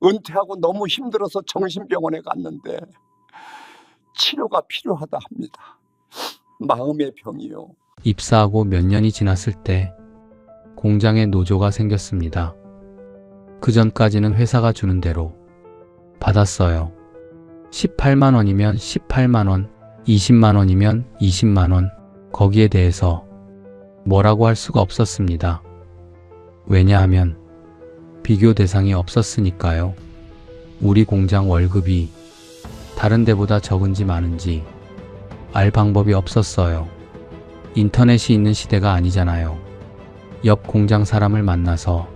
은퇴하고 너무 힘들어서 정신병원에 갔는데 치료가 필요하다 합니다. 마음의 병이요. 입사하고 몇 년이 지났을 때 공장에 노조가 생겼습니다. 그 전까지는 회사가 주는 대로 받았어요. 18만 원이면 18만 원, 20만 원이면 20만 원, 거기에 대해서 뭐라고 할 수가 없었습니다. 왜냐하면 비교 대상이 없었으니까요. 우리 공장 월급이 다른 데보다 적은지 많은지 알 방법이 없었어요. 인터넷이 있는 시대가 아니잖아요. 옆 공장 사람을 만나서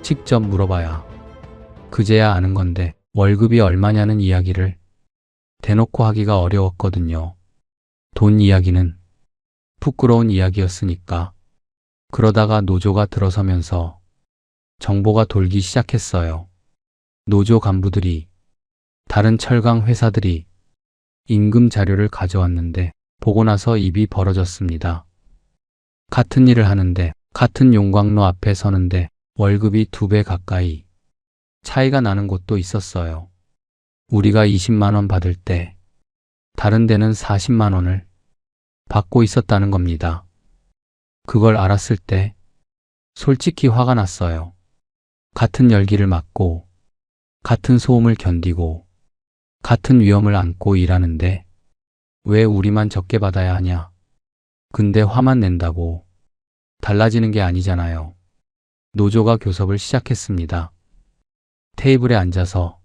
직접 물어봐야 그제야 아는 건데 월급이 얼마냐는 이야기를 대놓고 하기가 어려웠거든요. 돈 이야기는 부끄러운 이야기였으니까. 그러다가 노조가 들어서면서 정보가 돌기 시작했어요. 노조 간부들이 다른 철강 회사들이 임금 자료를 가져왔는데 보고 나서 입이 벌어졌습니다. 같은 일을 하는데 같은 용광로 앞에 서는데 월급이 2배 가까이 차이가 나는 곳도 있었어요. 우리가 20만 원 받을 때 다른 데는 40만 원을 받고 있었다는 겁니다. 그걸 알았을 때 솔직히 화가 났어요. 같은 열기를 맞고 같은 소음을 견디고 같은 위험을 안고 일하는데 왜 우리만 적게 받아야 하냐? 근데 화만 낸다고 달라지는 게 아니잖아요. 노조가 교섭을 시작했습니다. 테이블에 앉아서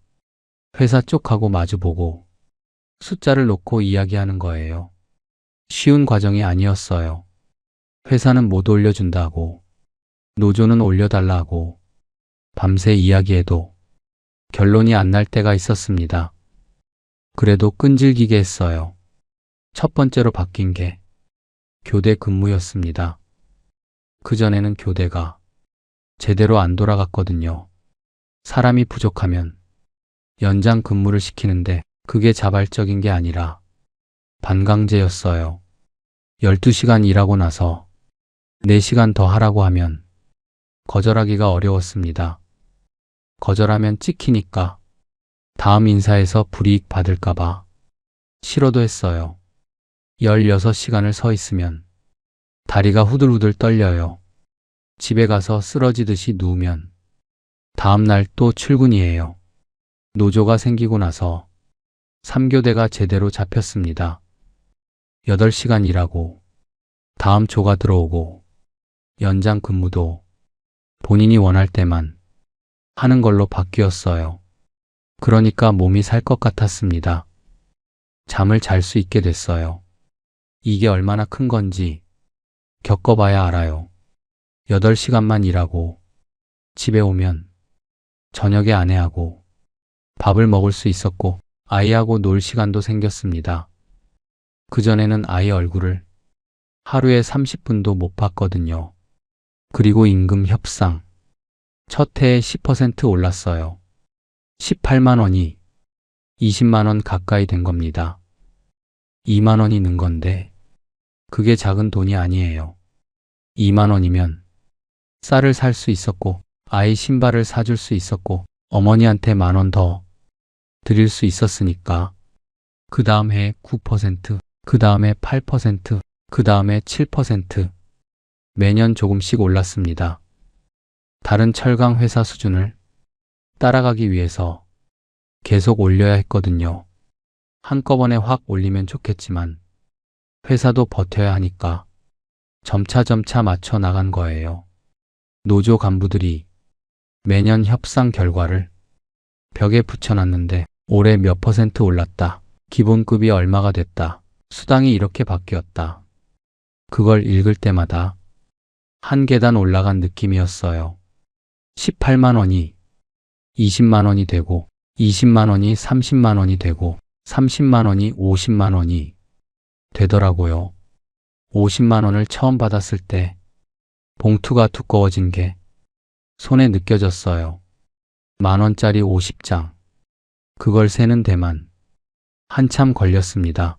회사 쪽하고 마주보고 숫자를 놓고 이야기하는 거예요. 쉬운 과정이 아니었어요. 회사는 못 올려준다고, 노조는 올려달라고, 밤새 이야기해도 결론이 안 날 때가 있었습니다. 그래도 끈질기게 했어요. 첫 번째로 바뀐 게 교대 근무였습니다. 그전에는 교대가 제대로 안 돌아갔거든요. 사람이 부족하면 연장 근무를 시키는데 그게 자발적인 게 아니라 반강제였어요. 12시간 일하고 나서 4시간 더 하라고 하면 거절하기가 어려웠습니다. 거절하면 찍히니까 다음 인사에서 불이익 받을까봐 싫어도 했어요. 16시간을 서 있으면 다리가 후들후들 떨려요. 집에 가서 쓰러지듯이 누우면 다음 날 또 출근이에요. 노조가 생기고 나서 3교대가 제대로 잡혔습니다. 8시간 일하고 다음 조가 들어오고 연장 근무도 본인이 원할 때만 하는 걸로 바뀌었어요. 그러니까 몸이 살 것 같았습니다. 잠을 잘 수 있게 됐어요. 이게 얼마나 큰 건지 겪어봐야 알아요. 8시간만 일하고 집에 오면 저녁에 아내하고 밥을 먹을 수 있었고 아이하고 놀 시간도 생겼습니다. 그전에는 아이 얼굴을 하루에 30분도 못 봤거든요. 그리고 임금 협상. 첫 해에 10% 올랐어요. 18만 원이 20만 원 가까이 된 겁니다. 2만 원이 는 건데 그게 작은 돈이 아니에요. 2만 원이면 쌀을 살 수 있었고 아이 신발을 사줄 수 있었고 어머니한테 1만 원 더 드릴 수 있었으니까 그 다음 해에 9%, 그 다음에 8%, 그 다음에 7% 매년 조금씩 올랐습니다. 다른 철강 회사 수준을 따라가기 위해서 계속 올려야 했거든요. 한꺼번에 확 올리면 좋겠지만 회사도 버텨야 하니까 점차 맞춰 나간 거예요. 노조 간부들이 매년 협상 결과를 벽에 붙여놨는데 올해 몇 % 올랐다. 기본급이 얼마가 됐다. 수당이 이렇게 바뀌었다. 그걸 읽을 때마다 한 계단 올라간 느낌이었어요. 18만 원이 20만 원이 되고 20만 원이 30만 원이 되고 30만 원이 50만 원이 되더라고요. 50만 원을 처음 받았을 때 봉투가 두꺼워진 게 손에 느껴졌어요. 10,000원짜리 50장. 그걸 세는 데만 한참 걸렸습니다.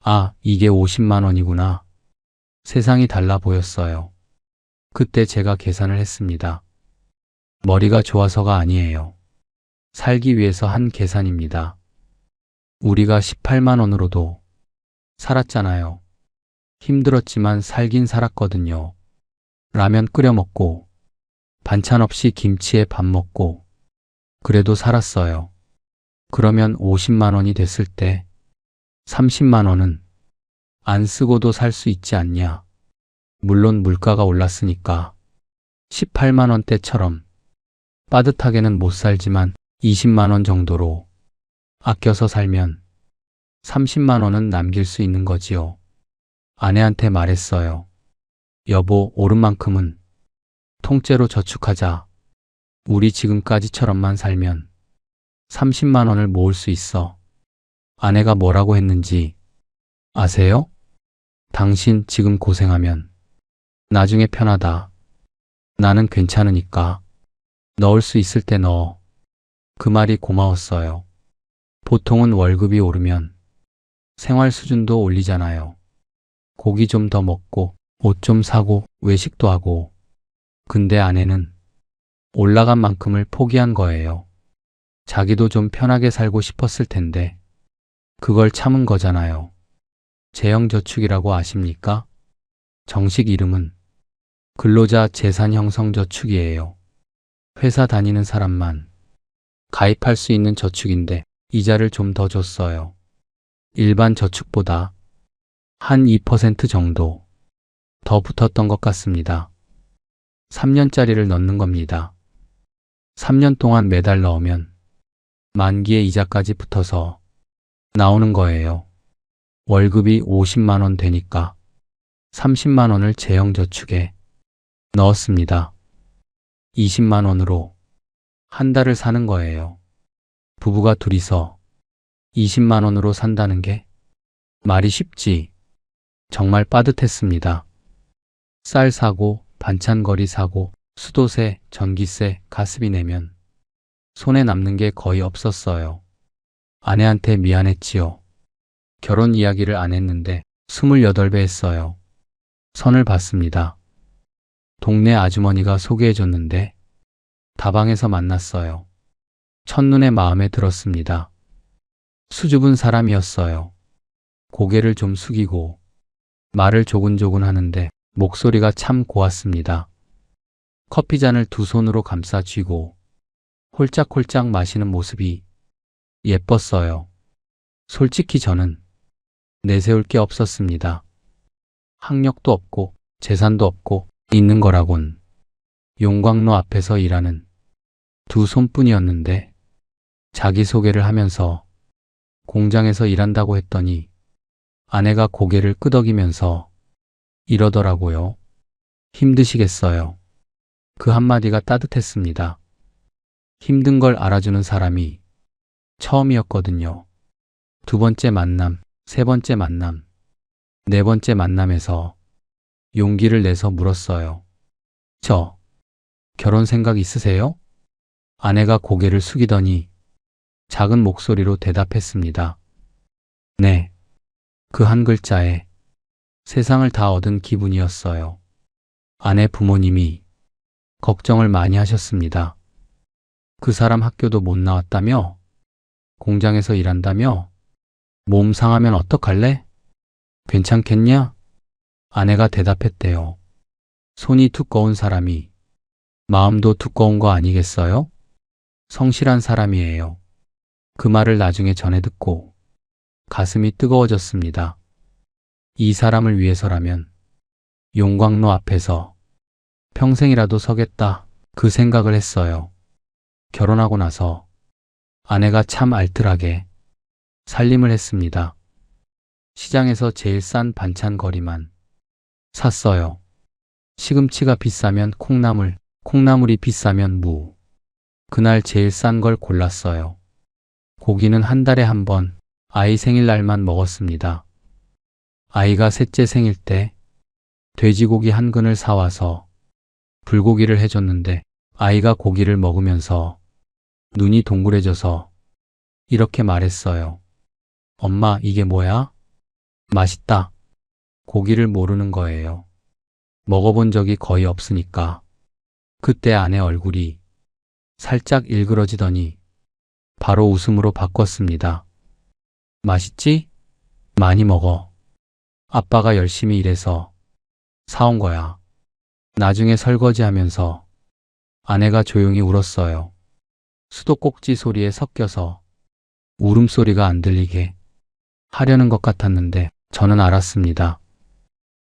아, 이게 50만 원이구나. 세상이 달라 보였어요. 그때 제가 계산을 했습니다. 머리가 좋아서가 아니에요. 살기 위해서 한 계산입니다. 우리가 18만 원으로도 살았잖아요. 힘들었지만 살긴 살았거든요. 라면 끓여 먹고, 반찬 없이 김치에 밥 먹고, 그래도 살았어요. 그러면 50만 원이 됐을 때 30만 원은 안 쓰고도 살 수 있지 않냐. 물론 물가가 올랐으니까 18만 원대처럼 빠듯하게는 못 살지만 20만 원 정도로 아껴서 살면 30만 원은 남길 수 있는 거지요. 아내한테 말했어요. 여보, 오른 만큼은 통째로 저축하자. 우리 지금까지처럼만 살면 30만 원을 모을 수 있어. 아내가 뭐라고 했는지 아세요? 당신 지금 고생하면 나중에 편하다. 나는 괜찮으니까 넣을 수 있을 때 넣어. 그 말이 고마웠어요. 보통은 월급이 오르면 생활 수준도 올리잖아요. 고기 좀 더 먹고 옷 좀 사고 외식도 하고. 근데 아내는 올라간 만큼을 포기한 거예요. 자기도 좀 편하게 살고 싶었을 텐데 그걸 참은 거잖아요. 재형저축이라고 아십니까? 정식 이름은 근로자 재산형성저축이에요. 회사 다니는 사람만 가입할 수 있는 저축인데 이자를 좀 더 줬어요. 일반 저축보다 한 2% 정도 더 붙었던 것 같습니다. 3년짜리를 넣는 겁니다. 3년 동안 매달 넣으면 만기에 이자까지 붙어서 나오는 거예요. 월급이 50만 원 되니까 30만 원을 재형저축에 넣었습니다. 20만 원으로 한 달을 사는 거예요. 부부가 둘이서 20만 원으로 산다는 게 말이 쉽지. 정말 빠듯했습니다. 쌀 사고, 반찬거리 사고, 수도세, 전기세, 가스비 내면 손에 남는 게 거의 없었어요. 아내한테 미안했지요. 결혼 이야기를 안 했는데 28배 했어요. 선을 봤습니다. 동네 아주머니가 소개해줬는데 다방에서 만났어요. 첫눈에 마음에 들었습니다. 수줍은 사람이었어요. 고개를 좀 숙이고 말을 조근조근 하는데 목소리가 참 고왔습니다. 커피잔을 두 손으로 감싸 쥐고 홀짝홀짝 마시는 모습이 예뻤어요. 솔직히 저는 내세울 게 없었습니다. 학력도 없고 재산도 없고 있는 거라곤 용광로 앞에서 일하는 두 손뿐이었는데 자기소개를 하면서 공장에서 일한다고 했더니 아내가 고개를 끄덕이면서 이러더라고요. 힘드시겠어요. 그 한마디가 따뜻했습니다. 힘든 걸 알아주는 사람이 처음이었거든요. 두 번째 만남, 세 번째 만남, 네 번째 만남에서 용기를 내서 물었어요. 저 결혼 생각 있으세요? 아내가 고개를 숙이더니 작은 목소리로 대답했습니다. 네. 그 한 글자에 세상을 다 얻은 기분이었어요. 아내 부모님이 걱정을 많이 하셨습니다. 그 사람 학교도 못 나왔다며? 공장에서 일한다며? 몸 상하면 어떡할래? 괜찮겠냐? 아내가 대답했대요. 손이 두꺼운 사람이 마음도 두꺼운 거 아니겠어요? 성실한 사람이에요. 그 말을 나중에 전해 듣고 가슴이 뜨거워졌습니다. 이 사람을 위해서라면 용광로 앞에서 평생이라도 서겠다, 그 생각을 했어요. 결혼하고 나서 아내가 참 알뜰하게 살림을 했습니다. 시장에서 제일 싼 반찬거리만 샀어요. 시금치가 비싸면 콩나물, 콩나물이 비싸면 무. 그날 제일 싼 걸 골랐어요. 고기는 한 달에 한 번 아이 생일날만 먹었습니다. 아이가 셋째 생일 때 돼지고기 한 근을 사와서 불고기를 해줬는데 아이가 고기를 먹으면서 눈이 동그래져서 이렇게 말했어요. 엄마, 이게 뭐야? 맛있다. 고기를 모르는 거예요. 먹어본 적이 거의 없으니까. 그때 아내 얼굴이 살짝 일그러지더니 바로 웃음으로 바꿨습니다. 맛있지? 많이 먹어. 아빠가 열심히 일해서 사온 거야. 나중에 설거지하면서 아내가 조용히 울었어요. 수도꼭지 소리에 섞여서 울음소리가 안 들리게 하려는 것 같았는데 저는 알았습니다.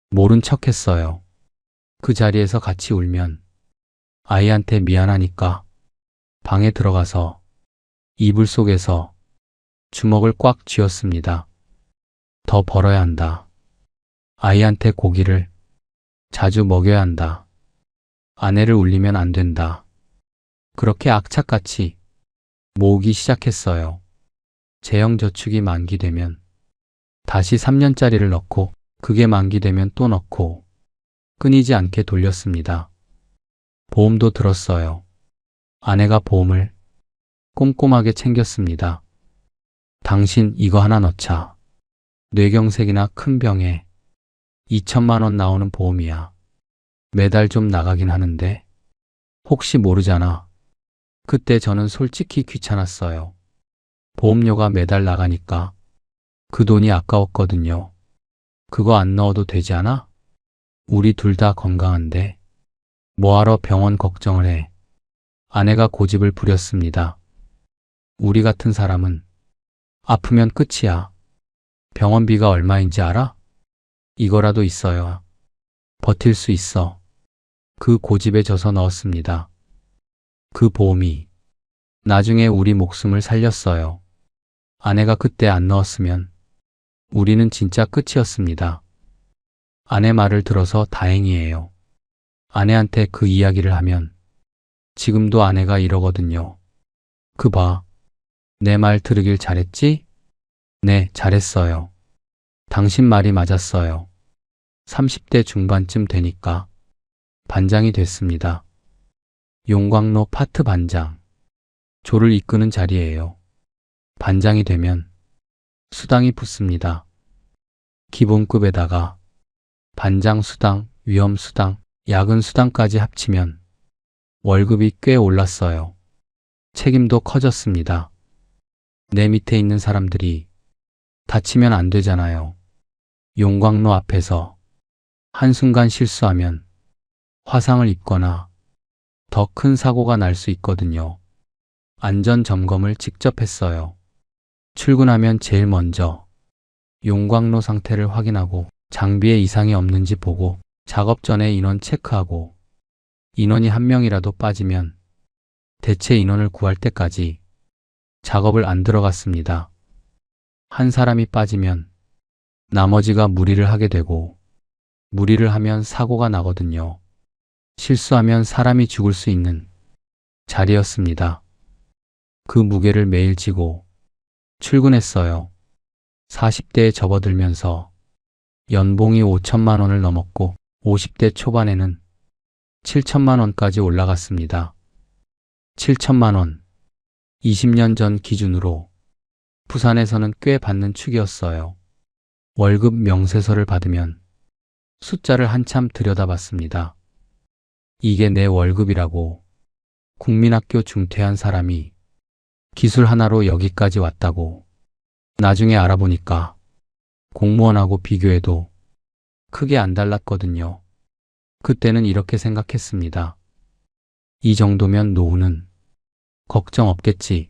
모른 척 했어요. 그 자리에서 같이 울면 아이한테 미안하니까 방에 들어가서 이불 속에서 주먹을 꽉 쥐었습니다. 더 벌어야 한다. 아이한테 고기를 자주 먹여야 한다. 아내를 울리면 안 된다. 그렇게 악착같이 모으기 시작했어요. 재형저축이 만기되면 다시 3년짜리를 넣고 그게 만기되면 또 넣고 끊이지 않게 돌렸습니다. 보험도 들었어요. 아내가 보험을 꼼꼼하게 챙겼습니다. 당신 이거 하나 넣자. 뇌경색이나 큰 병에 2천만 원 나오는 보험이야. 매달 좀 나가긴 하는데 혹시 모르잖아. 그때 저는 솔직히 귀찮았어요. 보험료가 매달 나가니까 그 돈이 아까웠거든요. 그거 안 넣어도 되지 않아? 우리 둘 다 건강한데 뭐하러 병원 걱정을 해. 아내가 고집을 부렸습니다. 우리 같은 사람은 아프면 끝이야. 병원비가 얼마인지 알아? 이거라도 있어야 버틸 수 있어. 그 고집에 져서 넣었습니다. 그 보험이 나중에 우리 목숨을 살렸어요. 아내가 그때 안 넣었으면 우리는 진짜 끝이었습니다. 아내 말을 들어서 다행이에요. 아내한테 그 이야기를 하면 지금도 아내가 이러거든요. 그 봐. 내 말 들으길 잘했지? 네, 잘했어요. 당신 말이 맞았어요. 30대 중반쯤 되니까 반장이 됐습니다. 용광로 파트 반장. 조를 이끄는 자리예요. 반장이 되면 수당이 붙습니다. 기본급에다가 반장 수당, 위험 수당, 야근 수당까지 합치면 월급이 꽤 올랐어요. 책임도 커졌습니다. 내 밑에 있는 사람들이 다치면 안 되잖아요. 용광로 앞에서 한순간 실수하면 화상을 입거나 더 큰 사고가 날 수 있거든요. 안전 점검을 직접 했어요. 출근하면 제일 먼저 용광로 상태를 확인하고 장비에 이상이 없는지 보고 작업 전에 인원 체크하고 인원이 한 명이라도 빠지면 대체 인원을 구할 때까지 작업을 안 들어갔습니다. 한 사람이 빠지면 나머지가 무리를 하게 되고 무리를 하면 사고가 나거든요. 실수하면 사람이 죽을 수 있는 자리였습니다. 그 무게를 매일 지고 출근했어요. 40대에 접어들면서 연봉이 5천만 원을 넘었고 50대 초반에는 7천만 원까지 올라갔습니다. 7천만 원. 20년 전 기준으로 부산에서는 꽤 받는 축이었어요. 월급 명세서를 받으면 숫자를 한참 들여다봤습니다. 이게 내 월급이라고. 국민학교 중퇴한 사람이 기술 하나로 여기까지 왔다고. 나중에 알아보니까 공무원하고 비교해도 크게 안 달랐거든요. 그때는 이렇게 생각했습니다. 이 정도면 노후는 걱정 없겠지.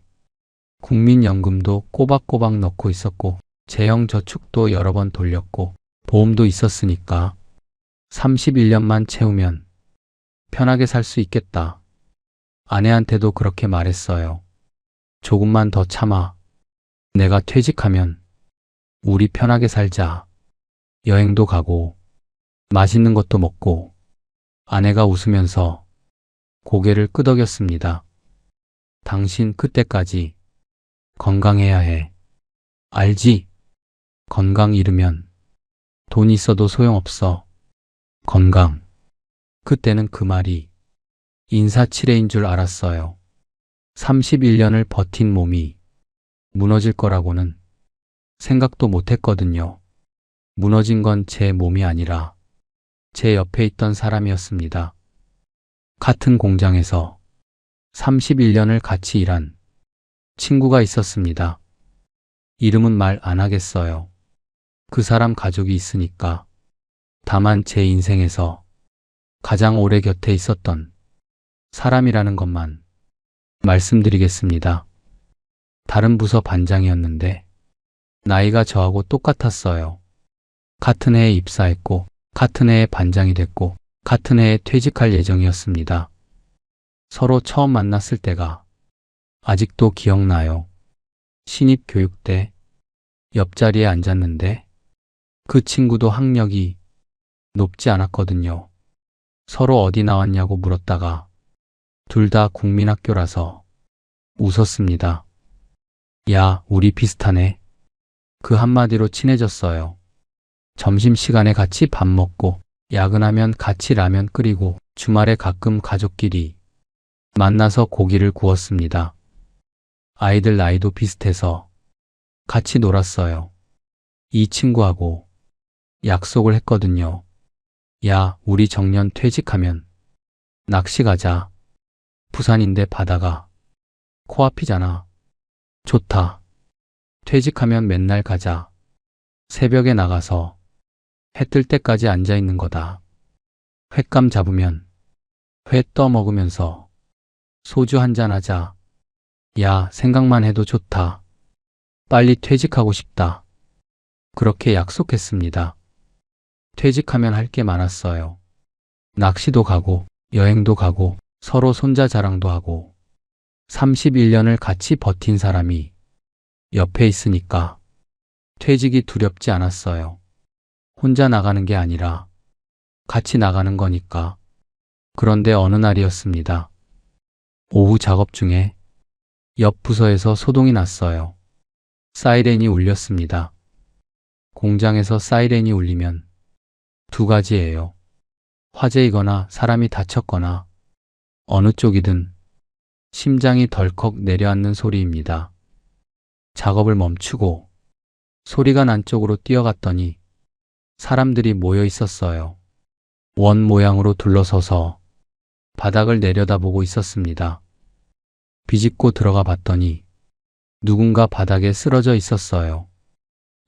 국민연금도 꼬박꼬박 넣고 있었고 재형저축도 여러 번 돌렸고 보험도 있었으니까 31년만 채우면 편하게 살 수 있겠다. 아내한테도 그렇게 말했어요. 조금만 더 참아. 내가 퇴직하면 우리 편하게 살자. 여행도 가고 맛있는 것도 먹고. 아내가 웃으면서 고개를 끄덕였습니다. 당신 그때까지 건강해야 해. 알지? 건강 잃으면 돈 있어도 소용없어. 건강. 그때는 그 말이 인사치레인 줄 알았어요. 31년을 버틴 몸이 무너질 거라고는 생각도 못 했거든요. 무너진 건 제 몸이 아니라 제 옆에 있던 사람이었습니다. 같은 공장에서 31년을 같이 일한 친구가 있었습니다. 이름은 말 안 하겠어요. 그 사람 가족이 있으니까. 다만 제 인생에서 가장 오래 곁에 있었던 사람이라는 것만 말씀드리겠습니다. 다른 부서 반장이었는데 나이가 저하고 똑같았어요. 같은 해에 입사했고 같은 해에 반장이 됐고 같은 해에 퇴직할 예정이었습니다. 서로 처음 만났을 때가 아직도 기억나요. 신입 교육 때 옆자리에 앉았는데 그 친구도 학력이 높지 않았거든요. 서로 어디 나왔냐고 물었다가 둘 다 국민학교라서 웃었습니다. 야, 우리 비슷하네. 그 한마디로 친해졌어요. 점심시간에 같이 밥 먹고 야근하면 같이 라면 끓이고 주말에 가끔 가족끼리 만나서 고기를 구웠습니다. 아이들 나이도 비슷해서 같이 놀았어요. 이 친구하고 약속을 했거든요. 야, 우리 정년 퇴직하면 낚시 가자. 부산인데 바다가 코앞이잖아. 좋다. 퇴직하면 맨날 가자. 새벽에 나가서 해 뜰 때까지 앉아 있는 거다. 횟감 잡으면 회 떠 먹으면서 소주 한잔 하자. 야, 생각만 해도 좋다. 빨리 퇴직하고 싶다. 그렇게 약속했습니다. 퇴직하면 할 게 많았어요. 낚시도 가고 여행도 가고 서로 손자 자랑도 하고 31년을 같이 버틴 사람이 옆에 있으니까 퇴직이 두렵지 않았어요. 혼자 나가는 게 아니라 같이 나가는 거니까. 그런데 어느 날이었습니다. 오후 작업 중에 옆 부서에서 소동이 났어요. 사이렌이 울렸습니다. 공장에서 사이렌이 울리면 두 가지예요. 화재이거나 사람이 다쳤거나 어느 쪽이든 심장이 덜컥 내려앉는 소리입니다. 작업을 멈추고 소리가 난 쪽으로 뛰어갔더니 사람들이 모여 있었어요. 원 모양으로 둘러서서 바닥을 내려다보고 있었습니다. 비집고 들어가 봤더니 누군가 바닥에 쓰러져 있었어요.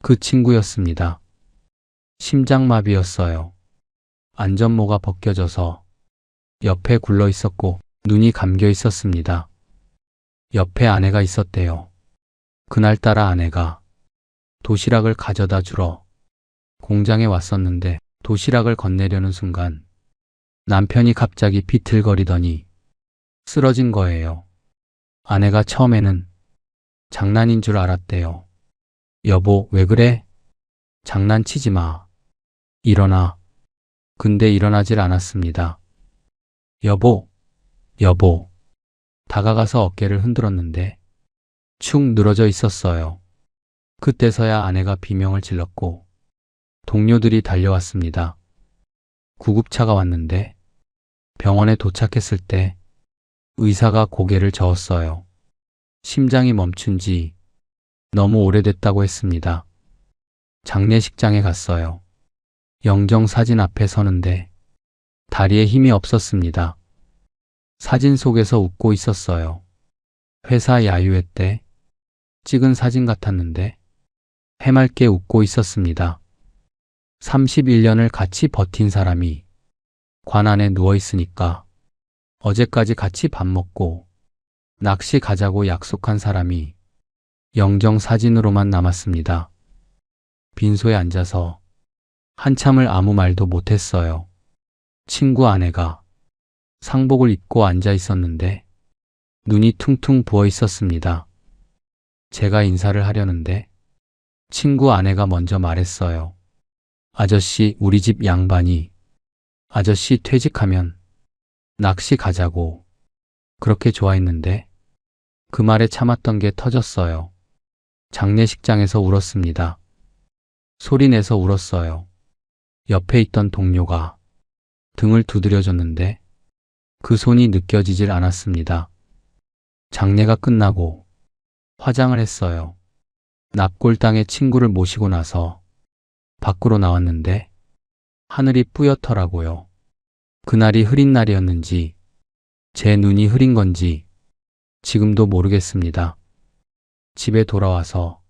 그 친구였습니다. 심장마비였어요. 안전모가 벗겨져서 옆에 굴러 있었고 눈이 감겨 있었습니다. 옆에 아내가 있었대요. 그날따라 아내가 도시락을 가져다 주러 공장에 왔었는데 도시락을 건네려는 순간 남편이 갑자기 비틀거리더니 쓰러진 거예요. 아내가 처음에는 장난인 줄 알았대요. 여보, 왜 그래? 장난치지 마. 일어나. 근데 일어나질 않았습니다. 여보, 여보. 다가가서 어깨를 흔들었는데 축 늘어져 있었어요. 그때서야 아내가 비명을 질렀고 동료들이 달려왔습니다. 구급차가 왔는데 병원에 도착했을 때 의사가 고개를 저었어요. 심장이 멈춘 지 너무 오래됐다고 했습니다. 장례식장에 갔어요. 영정 사진 앞에 서는데 다리에 힘이 없었습니다. 사진 속에서 웃고 있었어요. 회사 야유회 때 찍은 사진 같았는데 해맑게 웃고 있었습니다. 31년을 같이 버틴 사람이 관 안에 누워 있으니까 어제까지 같이 밥 먹고 낚시 가자고 약속한 사람이 영정 사진으로만 남았습니다. 빈소에 앉아서 한참을 아무 말도 못했어요. 친구 아내가 상복을 입고 앉아 있었는데 눈이 퉁퉁 부어 있었습니다. 제가 인사를 하려는데 친구 아내가 먼저 말했어요. 아저씨, 우리 집 양반이 아저씨 퇴직하면 낚시 가자고 그렇게 좋아했는데 그 말에 참았던 게 터졌어요. 장례식장에서 울었습니다. 소리내서 울었어요. 옆에 있던 동료가 등을 두드려줬는데 그 손이 느껴지질 않았습니다. 장례가 끝나고 화장을 했어요. 납골당에 친구를 모시고 나서 밖으로 나왔는데 하늘이 뿌옇더라고요. 그날이 흐린 날이었는지 제 눈이 흐린 건지 지금도 모르겠습니다. 집에 돌아와서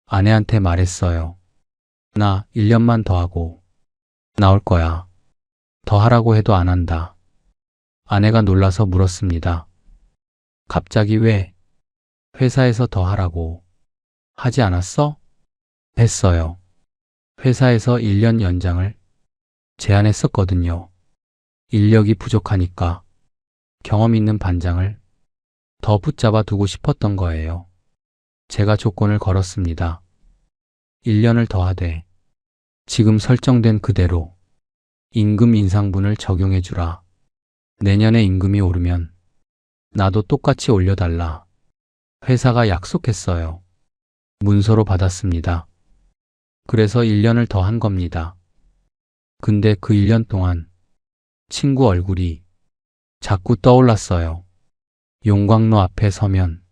아내한테 말했어요. 나 1년만 더 하고 나올 거야. 더 하라고 해도 안 한다. 아내가 놀라서 물었습니다. 갑자기 왜? 회사에서 더 하라고 하지 않았어? 했어요. 회사에서 1년 연장을 제안했었거든요. 인력이 부족하니까 경험 있는 반장을 더 붙잡아 두고 싶었던 거예요. 제가 조건을 걸었습니다. 1년을 더 하되 지금 설정된 그대로 임금 인상분을 적용해 주라. 내년에 임금이 오르면 나도 똑같이 올려달라. 회사가 약속했어요. 문서로 받았습니다. 그래서 1년을 더 한 겁니다. 근데 그 1년 동안 친구 얼굴이 자꾸 떠올랐어요. 용광로 앞에 서면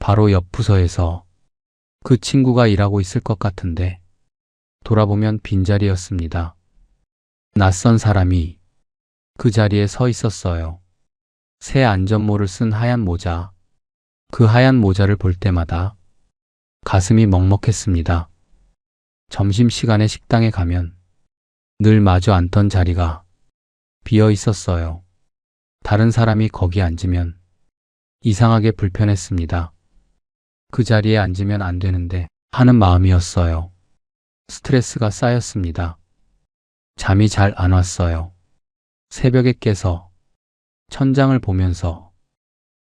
바로 옆 부서에서 그 친구가 일하고 있을 것 같은데 돌아보면 빈자리였습니다. 낯선 사람이 그 자리에 서 있었어요. 새 안전모를 쓴 하얀 모자. 그 하얀 모자를 볼 때마다 가슴이 먹먹했습니다. 점심시간에 식당에 가면 늘 마주 앉던 자리가 비어 있었어요. 다른 사람이 거기 앉으면 이상하게 불편했습니다. 그 자리에 앉으면 안 되는데 하는 마음이었어요. 스트레스가 쌓였습니다. 잠이 잘 안 왔어요. 새벽에 깨서 천장을 보면서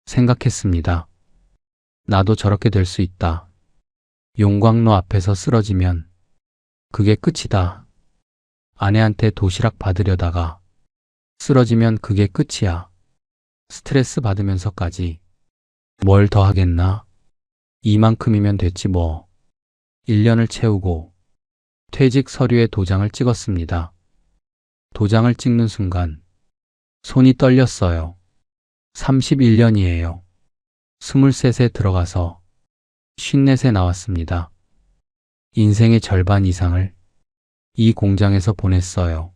생각했습니다. 나도 저렇게 될 수 있다. 용광로 앞에서 쓰러지면 그게 끝이다. 아내한테 도시락 받으려다가 쓰러지면 그게 끝이야. 스트레스 받으면서까지 뭘 더 하겠나? 이만큼이면 됐지 뭐. 1년을 채우고 퇴직 서류에 도장을 찍었습니다. 도장을 찍는 순간 손이 떨렸어요. 31년이에요. 23세 들어가서 54세 나왔습니다. 인생의 절반 이상을 이 공장에서 보냈어요.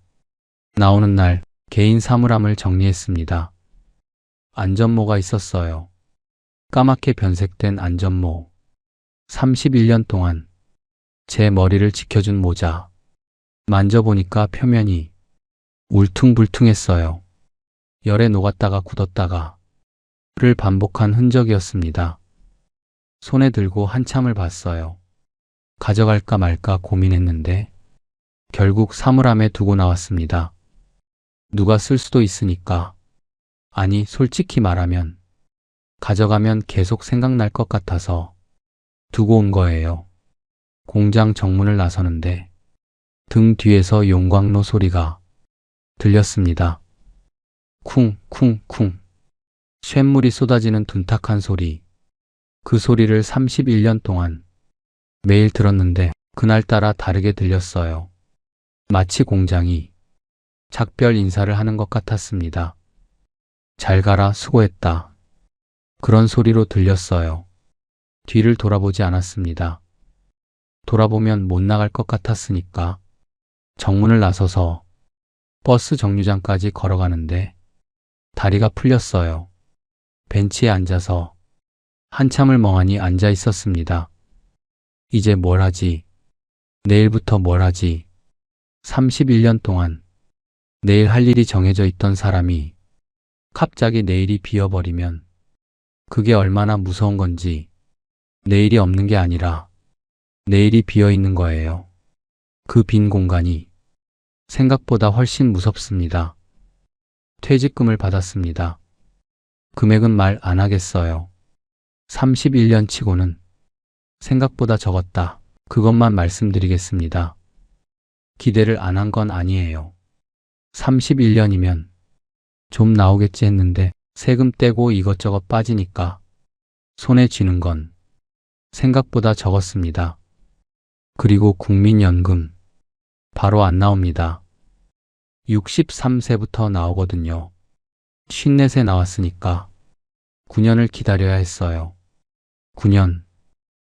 나오는 날 개인 사물함을 정리했습니다. 안전모가 있었어요. 까맣게 변색된 안전모. 31년 동안 제 머리를 지켜준 모자. 만져보니까 표면이 울퉁불퉁했어요. 열에 녹았다가 굳었다가 를 반복한 흔적이었습니다. 손에 들고 한참을 봤어요. 가져갈까 말까 고민했는데 결국 사물함에 두고 나왔습니다. 누가 쓸 수도 있으니까. 아니, 솔직히 말하면 가져가면 계속 생각날 것 같아서 두고 온 거예요. 공장 정문을 나서는데 등 뒤에서 용광로 소리가 들렸습니다. 쿵쿵쿵. 쇳물이 쏟아지는 둔탁한 소리. 그 소리를 31년 동안 매일 들었는데 그날따라 다르게 들렸어요. 마치 공장이 작별 인사를 하는 것 같았습니다. 잘 가라, 수고했다. 그런 소리로 들렸어요. 뒤를 돌아보지 않았습니다. 돌아보면 못 나갈 것 같았으니까 정문을 나서서 버스 정류장까지 걸어가는데 다리가 풀렸어요. 벤치에 앉아서 한참을 멍하니 앉아 있었습니다. 이제 뭘 하지? 내일부터 뭘 하지? 31년 동안 내일 할 일이 정해져 있던 사람이 갑자기 내일이 비어버리면 그게 얼마나 무서운 건지. 내일이 없는 게 아니라 내일이 비어 있는 거예요. 그 빈 공간이 생각보다 훨씬 무섭습니다. 퇴직금을 받았습니다. 금액은 말 안 하겠어요. 31년 치고는 생각보다 적었다. 그것만 말씀드리겠습니다. 기대를 안 한 건 아니에요. 31년이면 좀 나오겠지 했는데 세금 떼고 이것저것 빠지니까 손에 쥐는 건 생각보다 적었습니다. 그리고 국민연금 바로 안 나옵니다. 63세부터 나오거든요. 54세 나왔으니까 9년을 기다려야 했어요. 9년.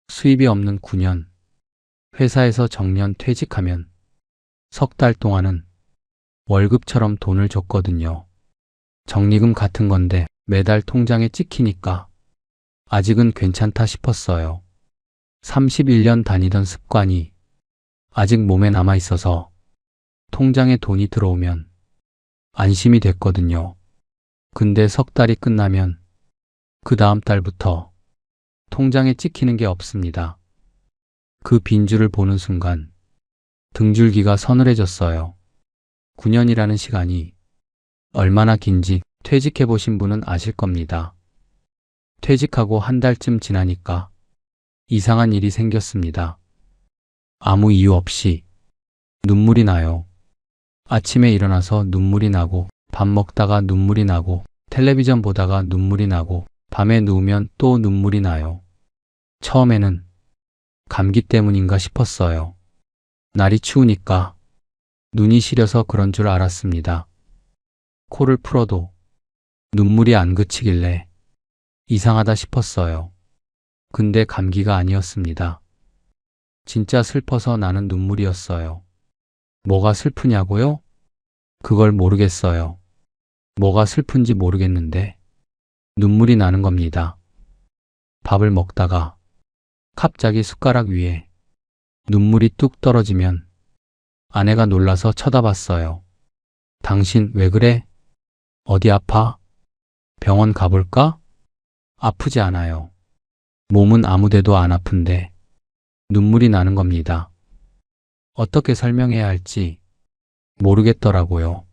수입이 없는 9년. 회사에서 정년 퇴직하면 석 달 동안은 월급처럼 돈을 줬거든요. 적립금 같은 건데 매달 통장에 찍히니까 아직은 괜찮다 싶었어요. 31년 다니던 습관이 아직 몸에 남아 있어서 통장에 돈이 들어오면 안심이 됐거든요. 근데 석 달이 끝나면 그 다음 달부터 통장에 찍히는 게 없습니다. 그 빈줄을 보는 순간 등줄기가 서늘해졌어요. 9년이라는 시간이 얼마나 긴지 퇴직해 보신 분은 아실 겁니다. 퇴직하고 한 달쯤 지나니까 이상한 일이 생겼습니다. 아무 이유 없이 눈물이 나요. 아침에 일어나서 눈물이 나고, 밥 먹다가 눈물이 나고, 텔레비전 보다가 눈물이 나고, 밤에 누우면 또 눈물이 나요. 처음에는 감기 때문인가 싶었어요. 날이 추우니까 눈이 시려서 그런 줄 알았습니다. 코를 풀어도 눈물이 안 그치길래 이상하다 싶었어요. 근데 감기가 아니었습니다. 진짜 슬퍼서 나는 눈물이었어요. 뭐가 슬프냐고요? 그걸 모르겠어요. 뭐가 슬픈지 모르겠는데 눈물이 나는 겁니다. 밥을 먹다가 갑자기 숟가락 위에 눈물이 뚝 떨어지면 아내가 놀라서 쳐다봤어요. 당신 왜 그래? 어디 아파? 병원 가볼까? 아프지 않아요. 몸은 아무 데도 안 아픈데 눈물이 나는 겁니다. 어떻게 설명해야 할지 모르겠더라고요.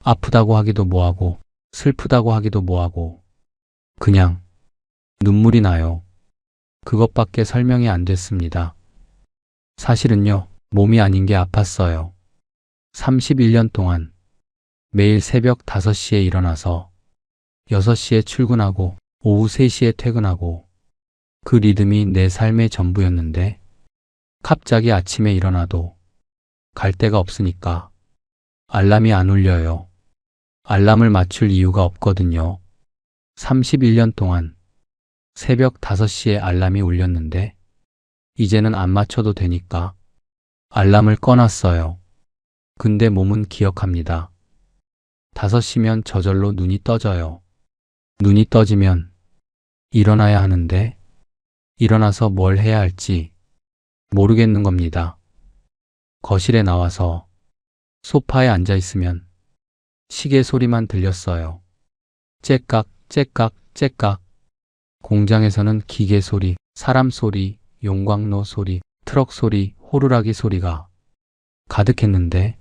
아프다고 하기도 뭐하고 슬프다고 하기도 뭐하고 그냥 눈물이 나요. 그것밖에 설명이 안 됐습니다. 사실은요, 몸이 아닌 게 아팠어요. 31년 동안 매일 새벽 5시에 일어나서 6시에 출근하고 오후 3시에 퇴근하고 그 리듬이 내 삶의 전부였는데 갑자기 아침에 일어나도 갈 데가 없으니까 알람이 안 울려요. 알람을 맞출 이유가 없거든요. 31년 동안 새벽 5시에 알람이 울렸는데 이제는 안 맞춰도 되니까 알람을 꺼놨어요. 근데 몸은 기억합니다. 5시면 저절로 눈이 떠져요. 눈이 떠지면 일어나야 하는데 일어나서 뭘 해야 할지 모르겠는 겁니다. 거실에 나와서 소파에 앉아 있으면 시계 소리만 들렸어요. 째깍, 째깍, 째깍. 공장에서는 기계 소리, 사람 소리, 용광로 소리, 트럭 소리, 호루라기 소리가 가득했는데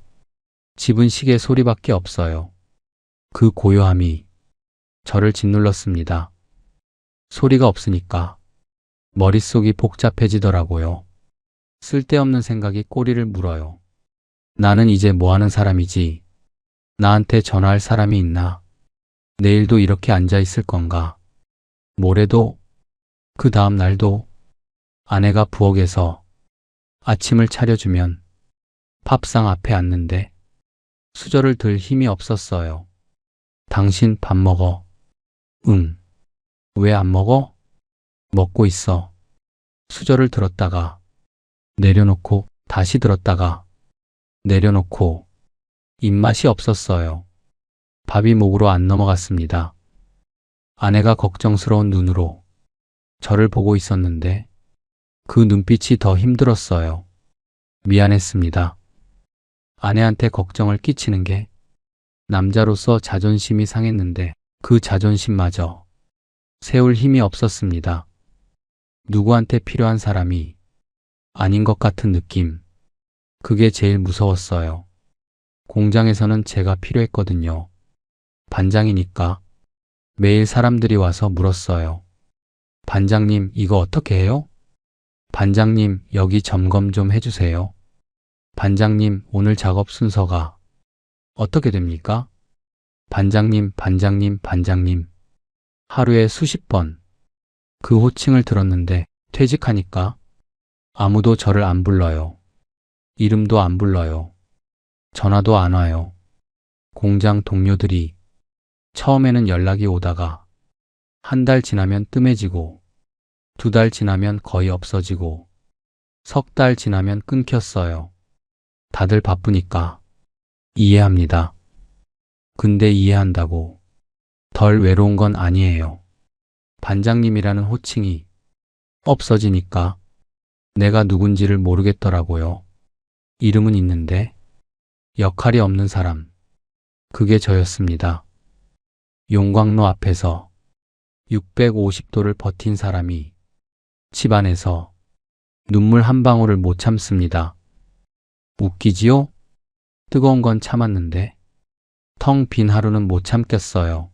집은 시계 소리밖에 없어요. 그 고요함이 저를 짓눌렀습니다. 소리가 없으니까 머릿속이 복잡해지더라고요. 쓸데없는 생각이 꼬리를 물어요. 나는 이제 뭐 하는 사람이지? 나한테 전화할 사람이 있나? 내일도 이렇게 앉아 있을 건가? 모레도, 그 다음 날도 아내가 부엌에서 아침을 차려주면 밥상 앞에 앉는데 수저를 들 힘이 없었어요. 당신 밥 먹어. 응. 왜 안 먹어? 먹고 있어. 수저를 들었다가 내려놓고 다시 들었다가 내려놓고 입맛이 없었어요. 밥이 목으로 안 넘어갔습니다. 아내가 걱정스러운 눈으로 저를 보고 있었는데 그 눈빛이 더 힘들었어요. 미안했습니다. 아내한테 걱정을 끼치는 게 남자로서 자존심이 상했는데 그 자존심마저 세울 힘이 없었습니다. 누구한테 필요한 사람이 아닌 것 같은 느낌. 그게 제일 무서웠어요. 공장에서는 제가 필요했거든요. 반장이니까 매일 사람들이 와서 물었어요. 반장님, 이거 어떻게 해요? 반장님, 여기 점검 좀 해주세요. 반장님, 오늘 작업 순서가 어떻게 됩니까? 반장님, 반장님, 반장님. 하루에 수십 번 그 호칭을 들었는데 퇴직하니까 아무도 저를 안 불러요. 이름도 안 불러요. 전화도 안 와요. 공장 동료들이 처음에는 연락이 오다가 한 달 지나면 뜸해지고 2달 지나면 거의 없어지고 3달 지나면 끊겼어요. 다들 바쁘니까 이해합니다. 근데 이해한다고 덜 외로운 건 아니에요. 반장님이라는 호칭이 없어지니까 내가 누군지를 모르겠더라고요. 이름은 있는데 역할이 없는 사람. 그게 저였습니다. 용광로 앞에서 650도를 버틴 사람이 집안에서 눈물 한 방울을 못 참습니다. 웃기지요? 뜨거운 건 참았는데 텅 빈 하루는 못 참겠어요.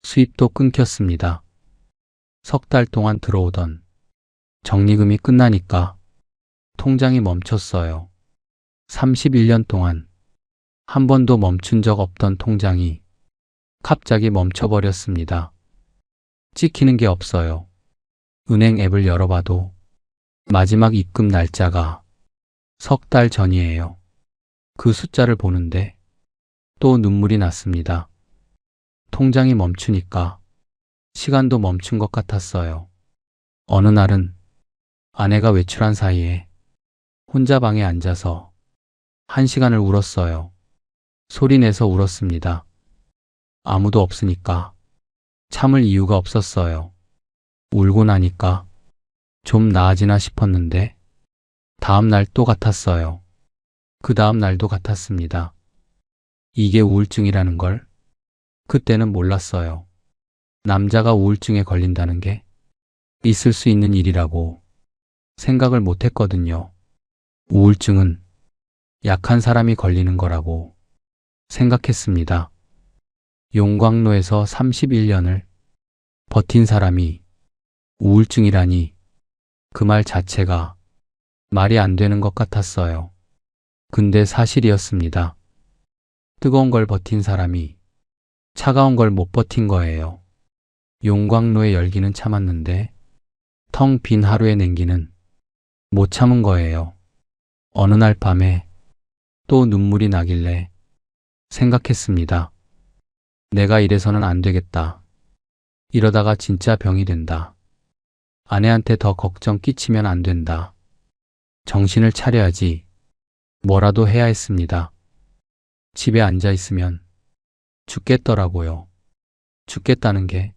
수입도 끊겼습니다. 석 달 동안 들어오던 적립금이 끝나니까 통장이 멈췄어요. 31년 동안 한 번도 멈춘 적 없던 통장이 갑자기 멈춰버렸습니다. 찍히는 게 없어요. 은행 앱을 열어봐도 마지막 입금 날짜가 석 달 전이에요. 그 숫자를 보는데 또 눈물이 났습니다. 통장이 멈추니까 시간도 멈춘 것 같았어요. 어느 날은 아내가 외출한 사이에 혼자 방에 앉아서 1시간을 울었어요. 소리내서 울었습니다. 아무도 없으니까 참을 이유가 없었어요. 울고 나니까 좀 나아지나 싶었는데 다음 날 또 같았어요. 그 다음 날도 같았습니다. 이게 우울증이라는 걸 그때는 몰랐어요. 남자가 우울증에 걸린다는 게 있을 수 있는 일이라고 생각을 못 했거든요. 우울증은 약한 사람이 걸리는 거라고 생각했습니다. 용광로에서 31년을 버틴 사람이 우울증이라니 그 말 자체가 말이 안 되는 것 같았어요. 근데 사실이었습니다. 뜨거운 걸 버틴 사람이 차가운 걸 못 버틴 거예요. 용광로의 열기는 참았는데 텅 빈 하루의 냉기는 못 참은 거예요. 어느 날 밤에 또 눈물이 나길래 생각했습니다. 내가 이래서는 안 되겠다. 이러다가 진짜 병이 된다. 아내한테 더 걱정 끼치면 안 된다. 정신을 차려야지. 뭐라도 해야 했습니다. 집에 앉아 있으면 죽겠더라고요. 죽겠다는 게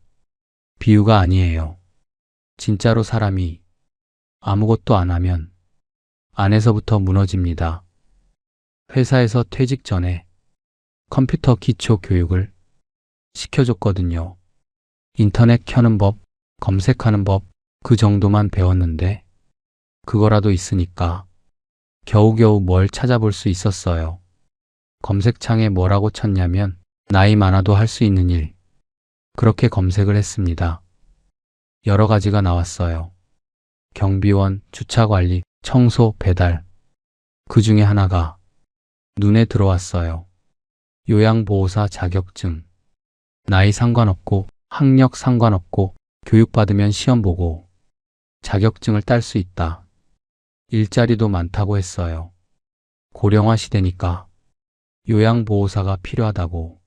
비유가 아니에요. 진짜로 사람이 아무것도 안 하면 안에서부터 무너집니다. 회사에서 퇴직 전에 컴퓨터 기초 교육을 시켜줬거든요. 인터넷 켜는 법, 검색하는 법, 그 정도만 배웠는데 그거라도 있으니까 겨우겨우 뭘 찾아볼 수 있었어요. 검색창에 뭐라고 쳤냐면 나이 많아도 할 수 있는 일. 그렇게 검색을 했습니다. 여러 가지가 나왔어요. 경비원, 주차관리, 청소, 배달. 그 중에 하나가 눈에 들어왔어요. 요양보호사 자격증. 나이 상관없고 학력 상관없고 교육받으면 시험 보고 자격증을 딸 수 있다. 일자리도 많다고 했어요. 고령화 시대니까 요양보호사가 필요하다고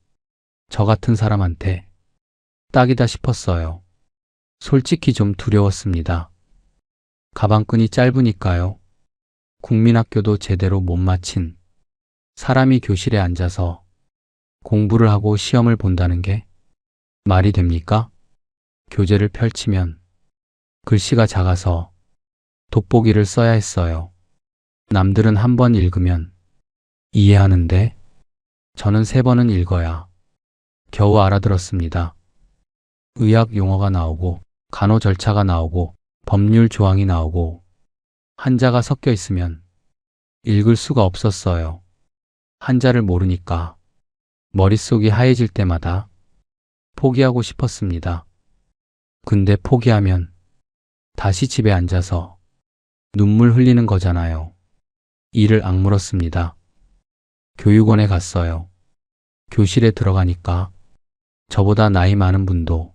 저 같은 사람한테 딱이다 싶었어요. 솔직히 좀 두려웠습니다. 가방끈이 짧으니까요. 국민학교도 제대로 못 마친 사람이 교실에 앉아서 공부를 하고 시험을 본다는 게 말이 됩니까? 교재를 펼치면 글씨가 작아서 돋보기를 써야 했어요. 남들은 한 번 읽으면 이해하는데 저는 3번은 읽어야 겨우 알아들었습니다. 의학 용어가 나오고 간호절차가 나오고 법률 조항이 나오고 한자가 섞여 있으면 읽을 수가 없었어요. 한자를 모르니까 머릿속이 하얘질 때마다 포기하고 싶었습니다. 근데 포기하면 다시 집에 앉아서 눈물 흘리는 거잖아요. 이를 악물었습니다. 교육원에 갔어요. 교실에 들어가니까 저보다 나이 많은 분도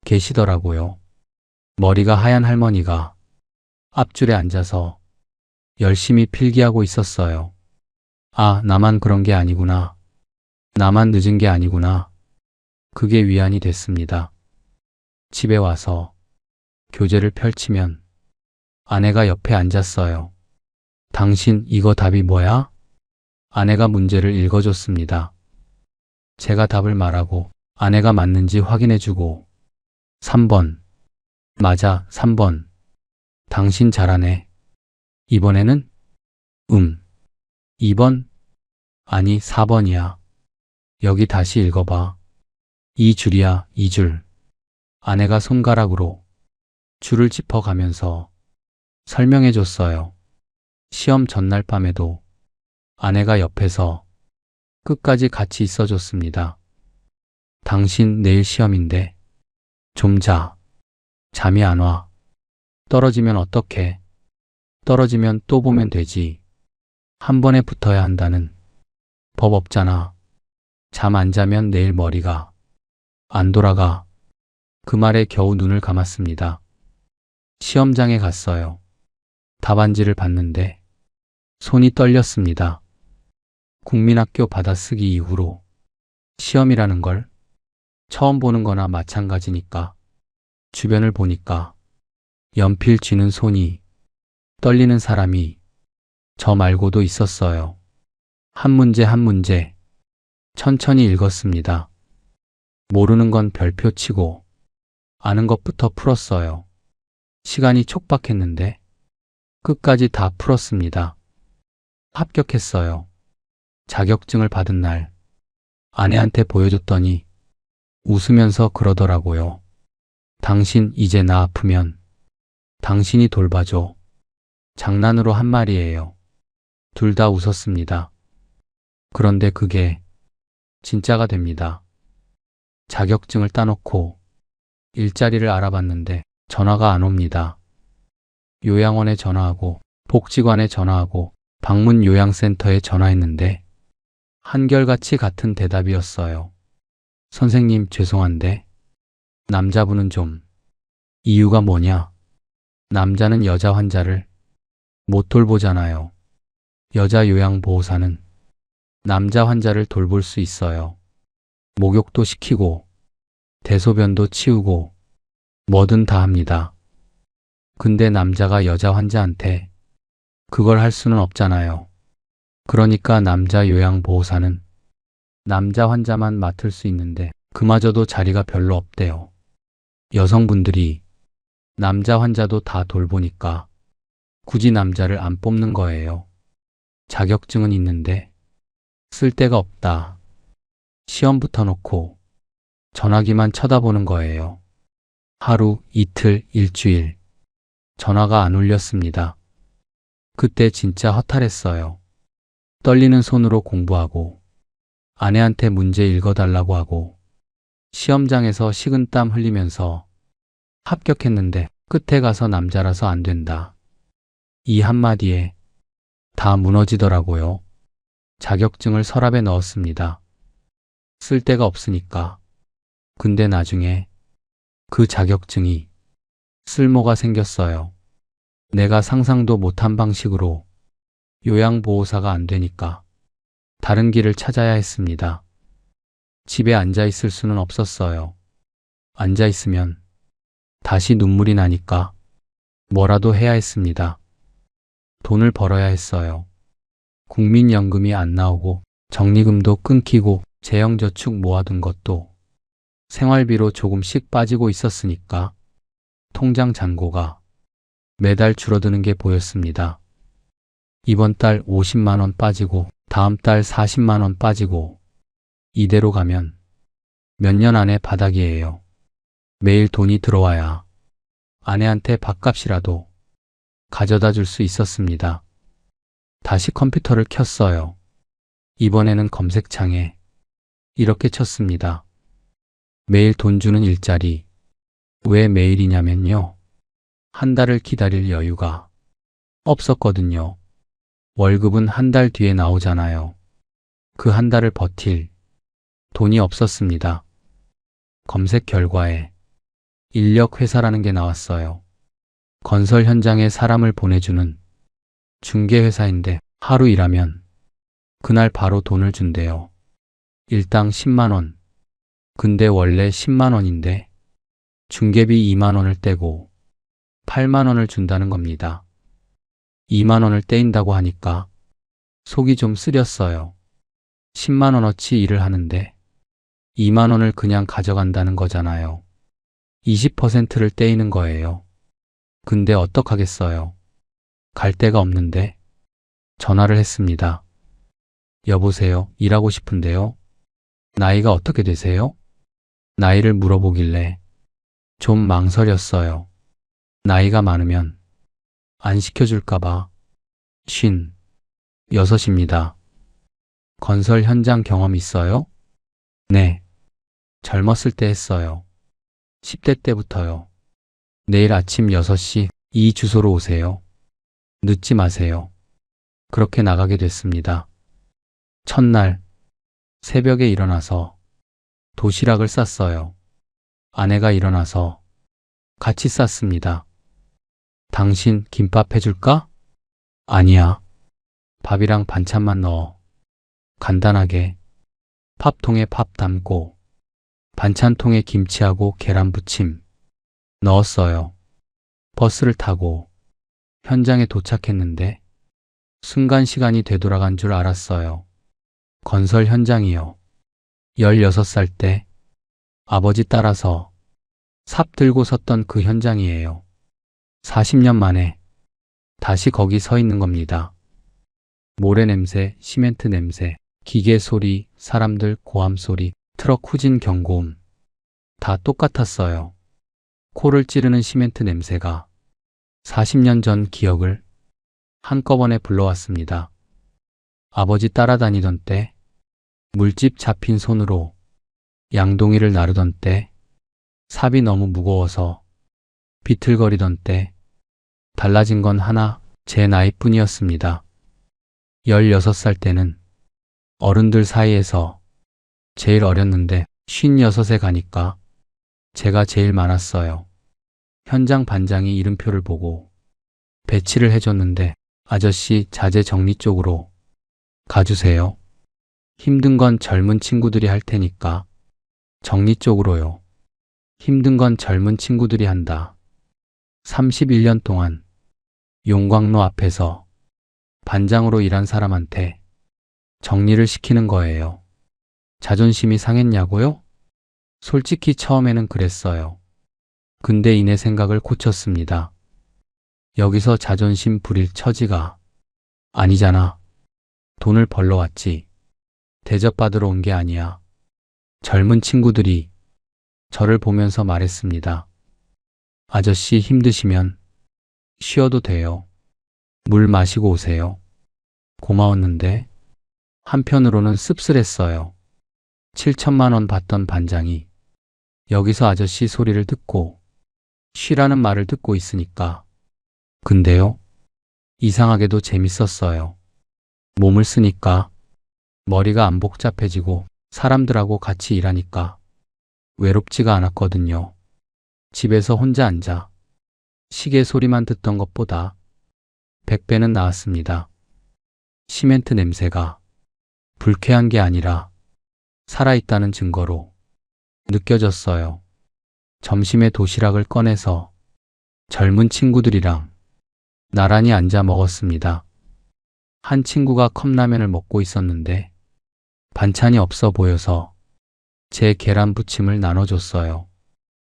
계시더라고요. 머리가 하얀 할머니가 앞줄에 앉아서 열심히 필기하고 있었어요. 아, 나만 그런 게 아니구나. 나만 늦은 게 아니구나. 그게 위안이 됐습니다. 집에 와서 교재를 펼치면 아내가 옆에 앉았어요. 당신 이거 답이 뭐야? 아내가 문제를 읽어줬습니다. 제가 답을 말하고 아내가 맞는지 확인해주고 3번. 맞아, 3번. 당신 잘하네. 이번에는? 2번? 아니, 4번이야. 여기 다시 읽어봐. 이 줄이야, 이 줄. 아내가 손가락으로 줄을 짚어가면서 설명해 줬어요. 시험 전날 밤에도 아내가 옆에서 끝까지 같이 있어 줬습니다. 당신 내일 시험인데 좀 자. 잠이 안 와. 떨어지면 어떡해? 떨어지면 또 보면 되지. 한 번에 붙어야 한다는 법 없잖아. 잠 안 자면 내일 머리가 안 돌아가. 그 말에 겨우 눈을 감았습니다. 시험장에 갔어요. 답안지를 봤는데 손이 떨렸습니다. 국민학교 받아쓰기 이후로 시험이라는 걸 처음 보는 거나 마찬가지니까 주변을 보니까 연필 쥐는 손이 떨리는 사람이 저 말고도 있었어요. 한 문제 한 문제 천천히 읽었습니다. 모르는 건 별표 치고 아는 것부터 풀었어요. 시간이 촉박했는데 끝까지 다 풀었습니다. 합격했어요. 자격증을 받은 날 아내한테 보여줬더니 웃으면서 그러더라고요. 당신 이제 나 아프면 당신이 돌봐줘. 장난으로 한 말이에요. 둘 다 웃었습니다. 그런데 그게 진짜가 됩니다. 자격증을 따놓고 일자리를 알아봤는데 전화가 안 옵니다. 요양원에 전화하고 복지관에 전화하고 방문 요양센터에 전화했는데 한결같이 같은 대답이었어요. 선생님 죄송한데 남자분은 좀. 이유가 뭐냐? 남자는 여자 환자를 못 돌보잖아요. 여자 요양보호사는 남자 환자를 돌볼 수 있어요. 목욕도 시키고 대소변도 치우고 뭐든 다 합니다. 근데 남자가 여자 환자한테 그걸 할 수는 없잖아요. 그러니까 남자 요양보호사는 남자 환자만 맡을 수 있는데 그마저도 자리가 별로 없대요. 여성분들이 남자 환자도 다 돌보니까 굳이 남자를 안 뽑는 거예요. 자격증은 있는데 쓸 데가 없다. 시험부터 놓고 전화기만 쳐다보는 거예요. 하루, 이틀, 일주일 전화가 안 울렸습니다. 그때 진짜 허탈했어요. 떨리는 손으로 공부하고 아내한테 문제 읽어달라고 하고 시험장에서 식은땀 흘리면서 합격했는데 끝에 가서 남자라서 안 된다. 이 한마디에 다 무너지더라고요. 자격증을 서랍에 넣었습니다. 쓸 데가 없으니까. 근데 나중에 그 자격증이 쓸모가 생겼어요. 내가 상상도 못한 방식으로 요양보호사가 안 되니까 다른 길을 찾아야 했습니다. 집에 앉아 있을 수는 없었어요. 앉아 있으면 다시 눈물이 나니까 뭐라도 해야 했습니다. 돈을 벌어야 했어요. 국민연금이 안 나오고 적립금도 끊기고 재형저축 모아둔 것도 생활비로 조금씩 빠지고 있었으니까 통장 잔고가 매달 줄어드는 게 보였습니다. 이번 달 50만 원 빠지고 다음 달 40만 원 빠지고 이대로 가면 몇 년 안에 바닥이에요. 매일 돈이 들어와야 아내한테 밥값이라도 가져다 줄 수 있었습니다. 다시 컴퓨터를 켰어요. 이번에는 검색창에 이렇게 쳤습니다. 매일 돈 주는 일자리. 왜 매일이냐면요. 한 달을 기다릴 여유가 없었거든요. 월급은 한 달 뒤에 나오잖아요. 그 한 달을 버틸 돈이 없었습니다. 검색 결과에 인력회사라는 게 나왔어요. 건설 현장에 사람을 보내주는 중개회사인데 하루 일하면 그날 바로 돈을 준대요. 일당 10만 원. 근데 원래 10만 원인데 중개비 2만 원을 떼고 8만 원을 준다는 겁니다. 2만 원을 떼인다고 하니까 속이 좀 쓰렸어요. 10만 원어치 일을 하는데 2만 원을 그냥 가져간다는 거잖아요. 20%를 떼이는 거예요. 근데 어떡하겠어요. 갈 데가 없는데. 전화를 했습니다. 여보세요, 일하고 싶은데요. 나이가 어떻게 되세요? 나이를 물어보길래 좀 망설였어요. 나이가 많으면 안 시켜줄까봐. 56입니다. 건설 현장 경험 있어요? 네. 젊었을 때 했어요. 10대 때부터요. 내일 아침 6시 이 주소로 오세요. 늦지 마세요. 그렇게 나가게 됐습니다. 첫날 새벽에 일어나서 도시락을 쌌어요. 아내가 일어나서 같이 쌌습니다. 당신 김밥 해줄까? 아니야. 밥이랑 반찬만 넣어. 간단하게 팝통에 밥 담고 반찬통에 김치하고 계란 부침 넣었어요. 버스를 타고 현장에 도착했는데 순간 시간이 되돌아간 줄 알았어요. 건설 현장이요. 16살 때 아버지 따라서 삽 들고 섰던 그 현장이에요. 40년 만에 다시 거기 서 있는 겁니다. 모래 냄새, 시멘트 냄새, 기계 소리, 사람들 고함 소리, 트럭 후진 경고음 다 똑같았어요. 코를 찌르는 시멘트 냄새가 40년 전 기억을 한꺼번에 불러왔습니다. 아버지 따라다니던 때, 물집 잡힌 손으로 양동이를 나르던 때, 삽이 너무 무거워서 비틀거리던 때, 달라진 건 하나, 제 나이뿐이었습니다. 16살 때는 어른들 사이에서 제일 어렸는데 56에 가니까 제가 제일 많았어요. 현장 반장이 이름표를 보고 배치를 해줬는데 아저씨 자재 정리 쪽으로 가주세요. 힘든 건 젊은 친구들이 할 테니까 정리 쪽으로요. 힘든 건 젊은 친구들이 한다. 31년 동안 용광로 앞에서 반장으로 일한 사람한테 정리를 시키는 거예요. 자존심이 상했냐고요? 솔직히 처음에는 그랬어요. 근데 이내 생각을 고쳤습니다. 여기서 자존심 부릴 처지가 아니잖아. 돈을 벌러 왔지. 대접받으러 온 게 아니야. 젊은 친구들이 저를 보면서 말했습니다. 아저씨 힘드시면 쉬어도 돼요. 물 마시고 오세요. 고마웠는데 한편으로는 씁쓸했어요. 7천만 원 받던 반장이 여기서 아저씨 소리를 듣고 쉬라는 말을 듣고 있으니까. 근데요, 이상하게도 재밌었어요. 몸을 쓰니까 머리가 안 복잡해지고 사람들하고 같이 일하니까 외롭지가 않았거든요. 집에서 혼자 앉아 시계 소리만 듣던 것보다 100배는 나았습니다. 시멘트 냄새가 불쾌한 게 아니라 살아있다는 증거로 느껴졌어요. 점심에 도시락을 꺼내서 젊은 친구들이랑 나란히 앉아 먹었습니다. 한 친구가 컵라면을 먹고 있었는데 반찬이 없어 보여서 제 계란 부침을 나눠줬어요.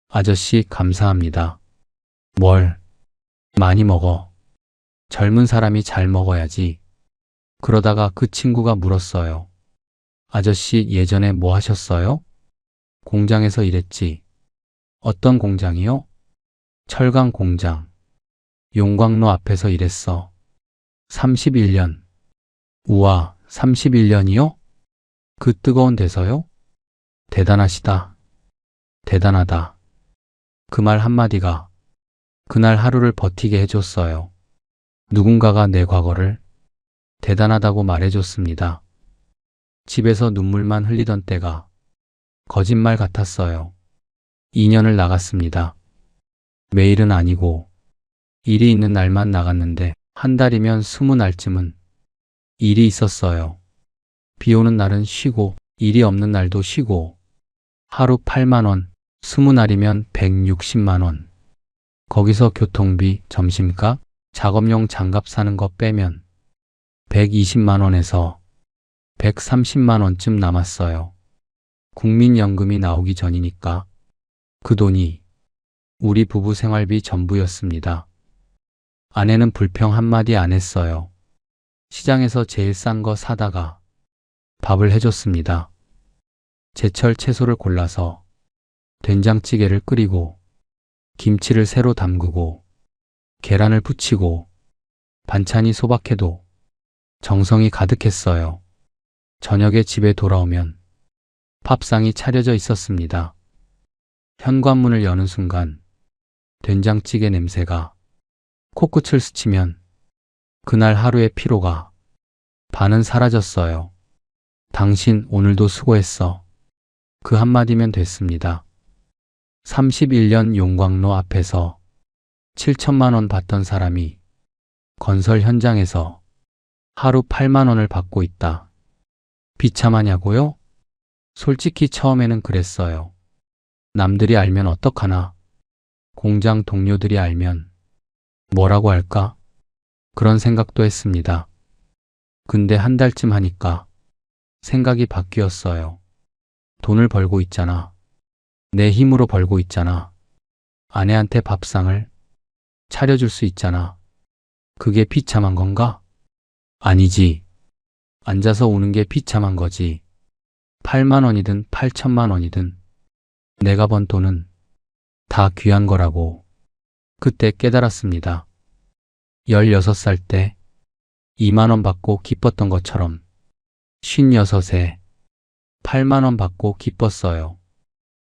아저씨 감사합니다. 뭘 많이 먹어. 젊은 사람이 잘 먹어야지. 그러다가 그 친구가 물었어요. 아저씨 예전에 뭐 하셨어요? 공장에서 일했지. 어떤 공장이요? 철강 공장. 용광로 앞에서 일했어. 31년. 우와, 31년이요? 그 뜨거운 데서요? 대단하시다. 대단하다. 그 말 한마디가 그날 하루를 버티게 해줬어요. 누군가가 내 과거를 대단하다고 말해줬습니다. 집에서 눈물만 흘리던 때가 거짓말 같았어요. 2년을 나갔습니다. 매일은 아니고 일이 있는 날만 나갔는데 한 달이면 20날쯤은 일이 있었어요. 비 오는 날은 쉬고 일이 없는 날도 쉬고 하루 8만 원, 20날이면 160만 원. 거기서 교통비, 점심값, 작업용 장갑 사는 거 빼면 120만 원에서 130만 원쯤 남았어요. 국민연금이 나오기 전이니까 그 돈이 우리 부부 생활비 전부였습니다. 아내는 불평 한마디 안 했어요. 시장에서 제일 싼 거 사다가 밥을 해줬습니다. 제철 채소를 골라서 된장찌개를 끓이고 김치를 새로 담그고 계란을 부치고 반찬이 소박해도 정성이 가득했어요. 저녁에 집에 돌아오면 밥상이 차려져 있었습니다. 현관문을 여는 순간 된장찌개 냄새가 코끝을 스치면 그날 하루의 피로가 반은 사라졌어요. 당신 오늘도 수고했어. 그 한마디면 됐습니다. 31년 용광로 앞에서 7천만 원 받던 사람이 건설 현장에서 하루 8만 원을 받고 있다. 비참하냐고요? 솔직히 처음에는 그랬어요. 남들이 알면 어떡하나? 공장 동료들이 알면 뭐라고 할까? 그런 생각도 했습니다. 근데 한 달쯤 하니까 생각이 바뀌었어요. 돈을 벌고 있잖아. 내 힘으로 벌고 있잖아. 아내한테 밥상을 차려줄 수 있잖아. 그게 비참한 건가? 아니지. 앉아서 우는 게 비참한 거지. 8만 원이든 8천만 원이든 내가 번 돈은 다 귀한 거라고 그때 깨달았습니다. 16살 때 2만 원 받고 기뻤던 것처럼 56에 8만 원 받고 기뻤어요.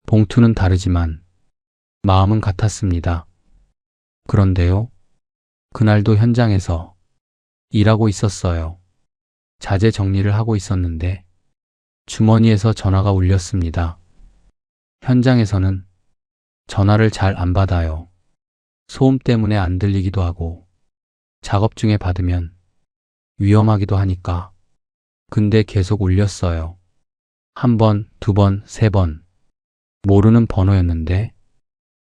봉투는 다르지만 마음은 같았습니다. 그런데요, 그날도 현장에서 일하고 있었어요. 자재 정리를 하고 있었는데 주머니에서 전화가 울렸습니다. 현장에서는 전화를 잘 안 받아요. 소음 때문에 안 들리기도 하고 작업 중에 받으면 위험하기도 하니까. 근데 계속 울렸어요. 한 번, 두 번, 세 번. 모르는 번호였는데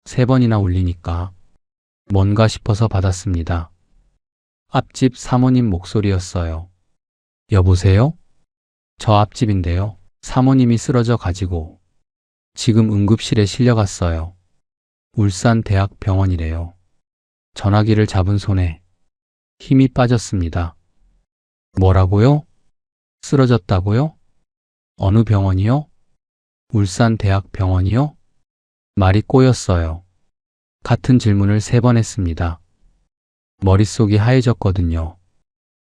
3번이나 울리니까 뭔가 싶어서 받았습니다. 앞집 사모님 목소리였어요. 여보세요? 저 앞집인데요. 사모님이 쓰러져 가지고 지금 응급실에 실려갔어요. 울산대학병원이래요. 전화기를 잡은 손에 힘이 빠졌습니다. 뭐라고요? 쓰러졌다고요? 어느 병원이요? 울산대학병원이요? 말이 꼬였어요. 같은 질문을 3번 했습니다. 머릿속이 하얘졌거든요.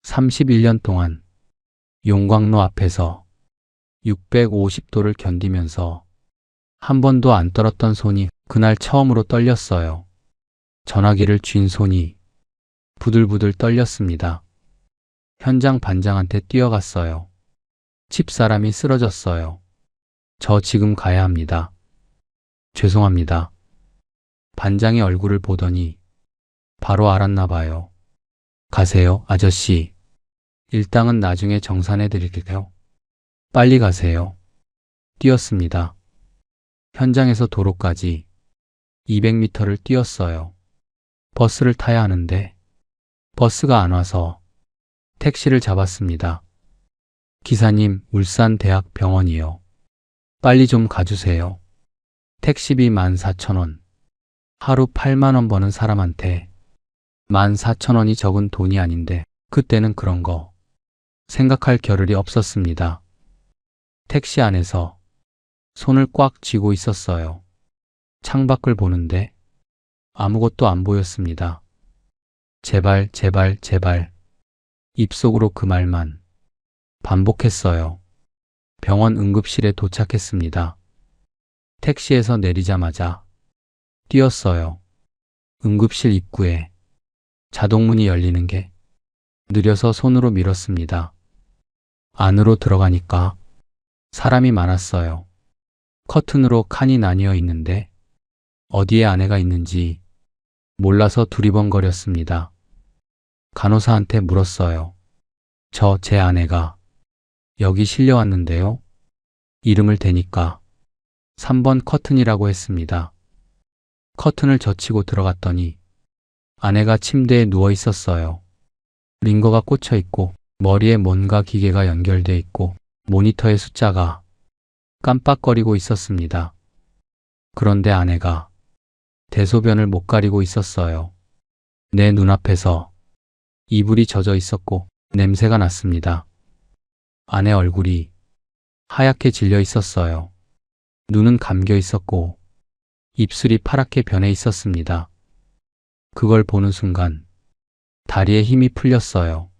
31년 동안 용광로 앞에서 650도를 견디면서 한 번도 안 떨었던 손이 그날 처음으로 떨렸어요. 전화기를 쥔 손이 부들부들 떨렸습니다. 현장 반장한테 뛰어갔어요. 집사람이 쓰러졌어요. 저 지금 가야 합니다. 죄송합니다. 반장의 얼굴을 보더니 바로 알았나 봐요. 가세요, 아저씨. 일당은 나중에 정산해 드릴게요. 빨리 가세요. 뛰었습니다. 현장에서 도로까지 200m를 뛰었어요. 버스를 타야 하는데 버스가 안 와서 택시를 잡았습니다. 기사님, 울산대학병원이요. 빨리 좀 가주세요. 택시비 14,000원. 하루 8만 원 버는 사람한테 14,000원이 적은 돈이 아닌데 그때는 그런 거 생각할 겨를이 없었습니다. 택시 안에서 손을 꽉 쥐고 있었어요. 창밖을 보는데 아무것도 안 보였습니다. 제발, 제발, 제발. 입속으로 그 말만 반복했어요. 병원 응급실에 도착했습니다. 택시에서 내리자마자 뛰었어요. 응급실 입구에 자동문이 열리는 게 느려서 손으로 밀었습니다. 안으로 들어가니까 사람이 많았어요. 커튼으로 칸이 나뉘어 있는데 어디에 아내가 있는지 몰라서 두리번거렸습니다. 간호사한테 물었어요. 제 아내가 여기 실려왔는데요. 이름을 대니까 3번 커튼이라고 했습니다. 커튼을 젖히고 들어갔더니 아내가 침대에 누워 있었어요. 링거가 꽂혀 있고 머리에 뭔가 기계가 연결돼 있고 모니터의 숫자가 깜빡거리고 있었습니다. 그런데 아내가 대소변을 못 가리고 있었어요. 내 눈앞에서 이불이 젖어 있었고 냄새가 났습니다. 아내 얼굴이 하얗게 질려 있었어요. 눈은 감겨 있었고 입술이 파랗게 변해 있었습니다. 그걸 보는 순간 다리에 힘이 풀렸어요.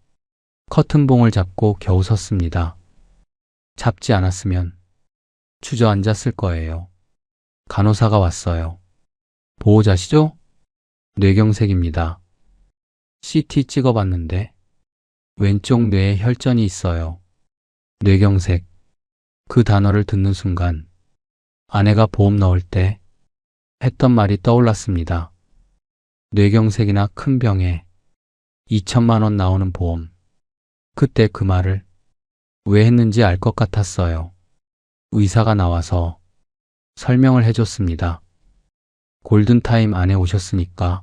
커튼봉을 잡고 겨우 섰습니다. 잡지 않았으면 주저앉았을 거예요. 간호사가 왔어요. 보호자시죠? 뇌경색입니다. CT 찍어봤는데 왼쪽 뇌에 혈전이 있어요. 뇌경색. 그 단어를 듣는 순간 아내가 보험 넣을 때 했던 말이 떠올랐습니다. 뇌경색이나 큰 병에 2천만 원 나오는 보험. 그때 그 말을 왜 했는지 알 것 같았어요. 의사가 나와서 설명을 해줬습니다. 골든타임 안에 오셨으니까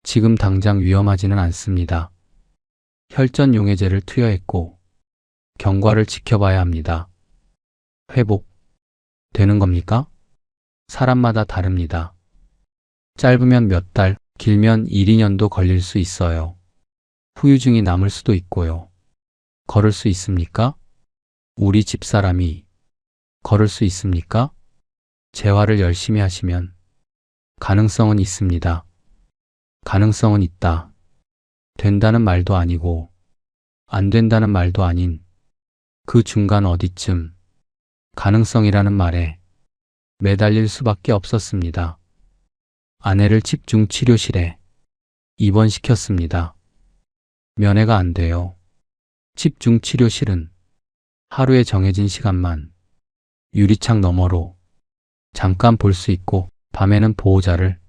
지금 당장 위험하지는 않습니다. 혈전 용해제를 투여했고 경과를 지켜봐야 합니다. 회복 되는 겁니까? 사람마다 다릅니다. 짧으면 몇 달, 길면 1, 2년도 걸릴 수 있어요. 후유증이 남을 수도 있고요. 걸을 수 있습니까? 우리 집사람이 걸을 수 있습니까? 재활을 열심히 하시면 가능성은 있습니다. 가능성은 있다. 된다는 말도 아니고 안 된다는 말도 아닌 그 중간 어디쯤 가능성이라는 말에 매달릴 수밖에 없었습니다. 아내를 집중치료실에 입원시켰습니다. 면회가 안 돼요. 집중치료실은 하루에 정해진 시간만 유리창 너머로 잠깐 볼 수 있고 밤에는 보호자를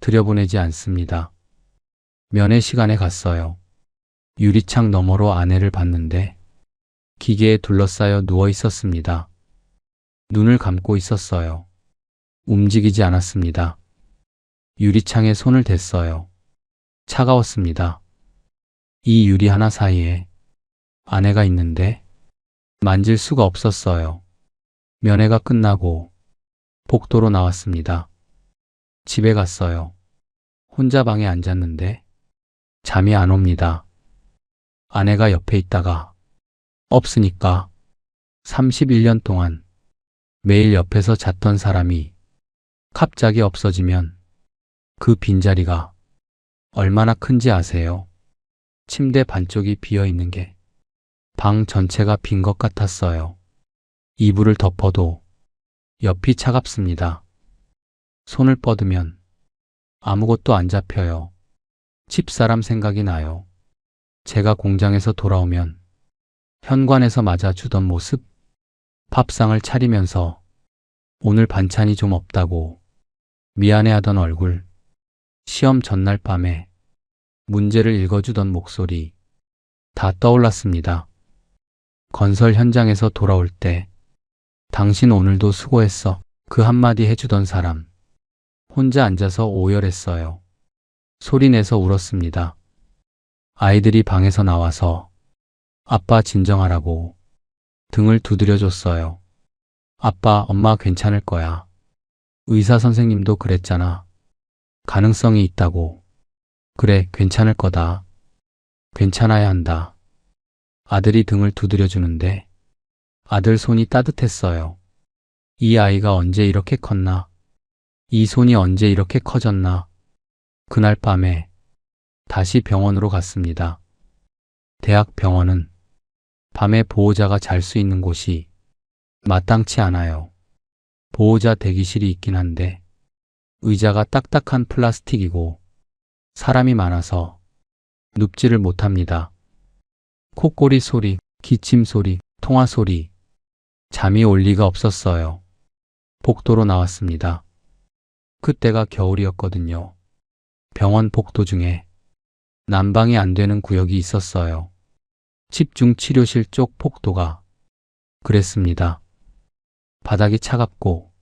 들여보내지 않습니다. 면회 시간에 갔어요. 유리창 너머로 아내를 봤는데 기계에 둘러싸여 누워 있었습니다. 눈을 감고 있었어요. 움직이지 않았습니다. 유리창에 손을 댔어요. 차가웠습니다. 이 유리 하나 사이에 아내가 있는데 만질 수가 없었어요. 면회가 끝나고 복도로 나왔습니다. 집에 갔어요. 혼자 방에 앉았는데 잠이 안 옵니다. 아내가 옆에 있다가 없으니까 31년 동안 매일 옆에서 잤던 사람이 갑자기 없어지면 그 빈자리가 얼마나 큰지 아세요? 침대 반쪽이 비어 있는 게 방 전체가 빈 것 같았어요. 이불을 덮어도 옆이 차갑습니다. 손을 뻗으면 아무것도 안 잡혀요. 집사람 생각이 나요. 제가 공장에서 돌아오면 현관에서 맞아주던 모습, 밥상을 차리면서 오늘 반찬이 좀 없다고 미안해하던 얼굴, 시험 전날 밤에 문제를 읽어주던 목소리 다 떠올랐습니다. 건설 현장에서 돌아올 때 당신 오늘도 수고했어. 그 한마디 해주던 사람. 혼자 앉아서 오열했어요. 소리내서 울었습니다. 아이들이 방에서 나와서 아빠 진정하라고 등을 두드려줬어요. 아빠, 엄마 괜찮을 거야. 의사 선생님도 그랬잖아. 가능성이 있다고. 그래, 괜찮을 거다. 괜찮아야 한다. 아들이 등을 두드려주는데 아들 손이 따뜻했어요. 이 아이가 언제 이렇게 컸나? 이 손이 언제 이렇게 커졌나? 그날 밤에 다시 병원으로 갔습니다. 대학 병원은 밤에 보호자가 잘 수 있는 곳이 마땅치 않아요. 보호자 대기실이 있긴 한데 의자가 딱딱한 플라스틱이고 사람이 많아서 눕지를 못합니다. 콧꼬리 소리, 기침 소리, 통화 소리. 잠이 올 리가 없었어요. 복도로 나왔습니다. 그때가 겨울이었거든요. 병원 복도 중에 난방이 안 되는 구역이 있었어요. 집중치료실 쪽 복도가 그랬습니다. 바닥이 차갑고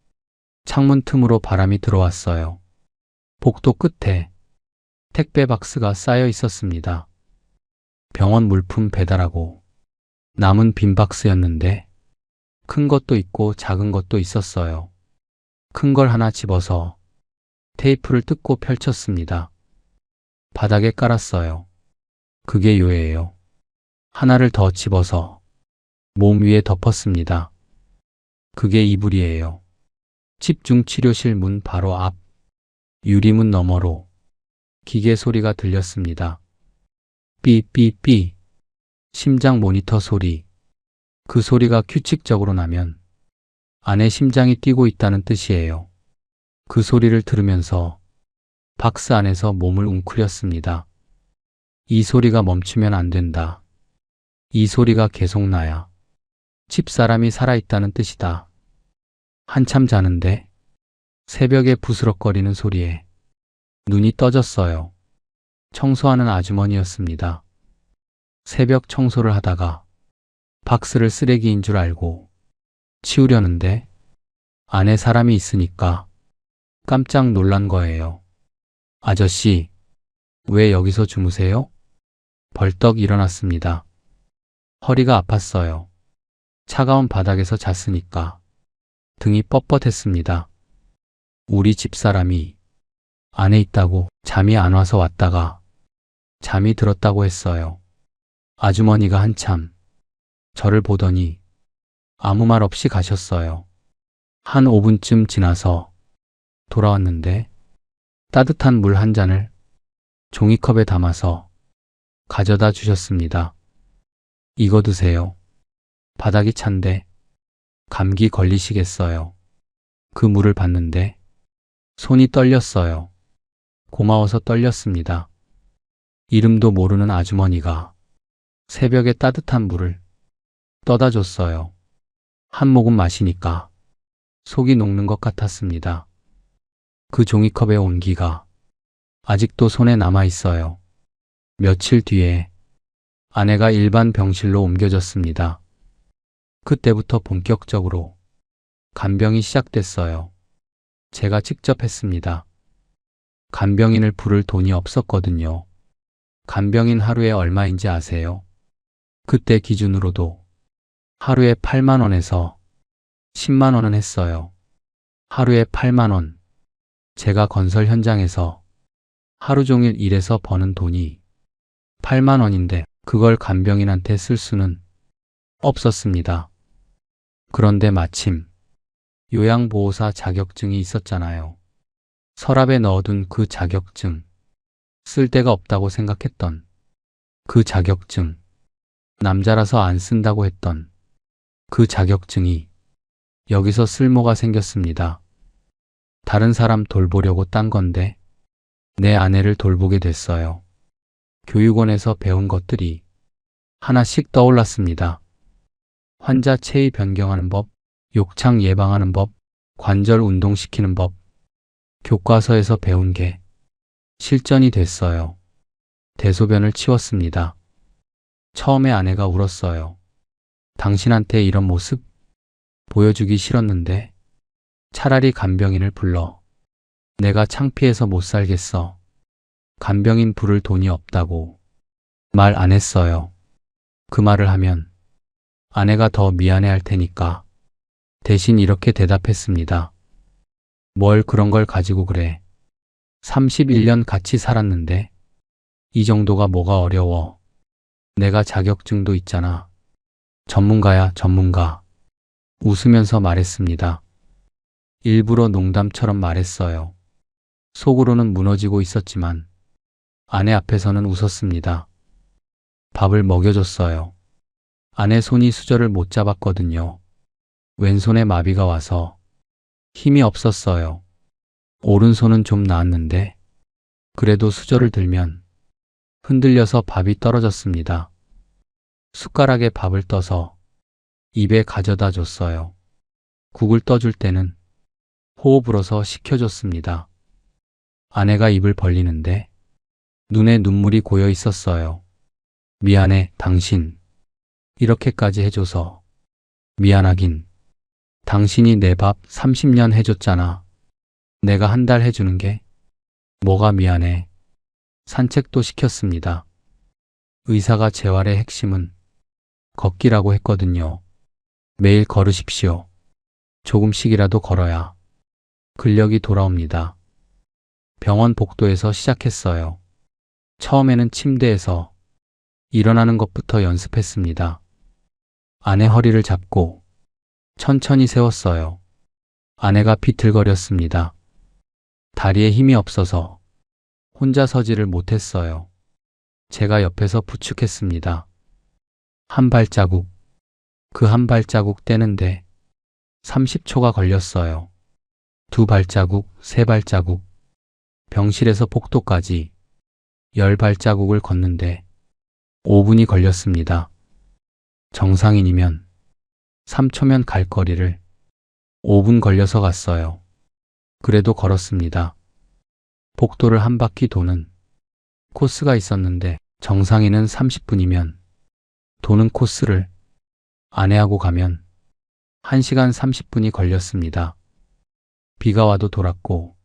창문 틈으로 바람이 들어왔어요. 복도 끝에 택배 박스가 쌓여 있었습니다. 병원 물품 배달하고 남은 빈 박스였는데 큰 것도 있고 작은 것도 있었어요. 큰 걸 하나 집어서 테이프를 뜯고 펼쳤습니다. 바닥에 깔았어요. 그게 요예요. 하나를 더 집어서 몸 위에 덮었습니다. 그게 이불이에요. 집중치료실 문 바로 앞 유리문 너머로 기계 소리가 들렸습니다. 삐삐삐. 심장 모니터 소리. 그 소리가 규칙적으로 나면 안에 심장이 뛰고 있다는 뜻이에요. 그 소리를 들으면서 박스 안에서 몸을 웅크렸습니다. 이 소리가 멈추면 안 된다. 이 소리가 계속 나야 집사람이 살아있다는 뜻이다. 한참 자는데 새벽에 부스럭거리는 소리에 눈이 떠졌어요. 청소하는 아주머니였습니다. 새벽 청소를 하다가 박스를 쓰레기인 줄 알고 치우려는데 안에 사람이 있으니까 깜짝 놀란 거예요. 아저씨, 왜 여기서 주무세요? 벌떡 일어났습니다. 허리가 아팠어요. 차가운 바닥에서 잤으니까 등이 뻣뻣했습니다. 우리 집사람이 안에 있다고 잠이 안 와서 왔다가 잠이 들었다고 했어요. 아주머니가 한참 저를 보더니 아무 말 없이 가셨어요. 한 5분쯤 지나서 돌아왔는데 따뜻한 물 한 잔을 종이컵에 담아서 가져다 주셨습니다. 이거 드세요. 바닥이 찬데 감기 걸리시겠어요. 그 물을 봤는데 손이 떨렸어요. 고마워서 떨렸습니다. 이름도 모르는 아주머니가 새벽에 따뜻한 물을 떠다 줬어요. 한 모금 마시니까 속이 녹는 것 같았습니다. 그 종이컵의 온기가 아직도 손에 남아 있어요. 며칠 뒤에 아내가 일반 병실로 옮겨졌습니다. 그때부터 본격적으로 간병이 시작됐어요. 제가 직접 했습니다. 간병인을 부를 돈이 없었거든요. 간병인 하루에 얼마인지 아세요? 그때 기준으로도 하루에 8만 원에서 10만 원은 했어요. 하루에 8만 원. 제가 건설 현장에서 하루 종일 일해서 버는 돈이 8만 원인데 그걸 간병인한테 쓸 수는 없었습니다. 그런데 마침 요양보호사 자격증이 있었잖아요. 서랍에 넣어둔 그 자격증, 쓸 데가 없다고 생각했던 그 자격증, 남자라서 안 쓴다고 했던 그 자격증이 여기서 쓸모가 생겼습니다. 다른 사람 돌보려고 딴 건데 내 아내를 돌보게 됐어요. 교육원에서 배운 것들이 하나씩 떠올랐습니다. 환자 체위 변경하는 법, 욕창 예방하는 법, 관절 운동시키는 법, 교과서에서 배운 게 실전이 됐어요. 대소변을 치웠습니다. 처음에 아내가 울었어요. 당신한테 이런 모습 보여주기 싫었는데 차라리 간병인을 불러. 내가 창피해서 못 살겠어. 간병인 부를 돈이 없다고 말 안 했어요. 그 말을 하면 아내가 더 미안해 할 테니까 대신 이렇게 대답했습니다. 뭘 그런 걸 가지고 그래. 31년 같이 살았는데 이 정도가 뭐가 어려워. 내가 자격증도 있잖아. 전문가야, 전문가. 웃으면서 말했습니다. 일부러 농담처럼 말했어요. 속으로는 무너지고 있었지만 아내 앞에서는 웃었습니다. 밥을 먹여줬어요. 아내 손이 수저를 못 잡았거든요. 왼손에 마비가 와서 힘이 없었어요. 오른손은 좀 나았는데 그래도 수저를 들면 흔들려서 밥이 떨어졌습니다. 숟가락에 밥을 떠서 입에 가져다 줬어요. 국을 떠줄 때는 호호 불어서 식혀줬습니다. 아내가 입을 벌리는데 눈에 눈물이 고여 있었어요. 미안해, 당신. 이렇게까지 해줘서. 미안하긴. 당신이 내 밥 30년 해줬잖아. 내가 한 달 해주는 게 뭐가 미안해. 산책도 시켰습니다. 의사가 재활의 핵심은 걷기라고 했거든요. 매일 걸으십시오. 조금씩이라도 걸어야 근력이 돌아옵니다. 병원 복도에서 시작했어요. 처음에는 침대에서 일어나는 것부터 연습했습니다. 아내 허리를 잡고 천천히 세웠어요. 아내가 비틀거렸습니다. 다리에 힘이 없어서 혼자 서지를 못했어요. 제가 옆에서 부축했습니다. 한 발자국, 그 한 발자국 떼는데 30초가 걸렸어요. 두 발자국, 세 발자국, 병실에서 복도까지 10발자국을 걷는데 5분이 걸렸습니다. 정상인이면 3초면 갈 거리를 5분 걸려서 갔어요. 그래도 걸었습니다. 복도를 한 바퀴 도는 코스가 있었는데 정상인은 30분이면 도는 코스를 아내하고 가면 1시간 30분이 걸렸습니다. 비가 와도 돌았고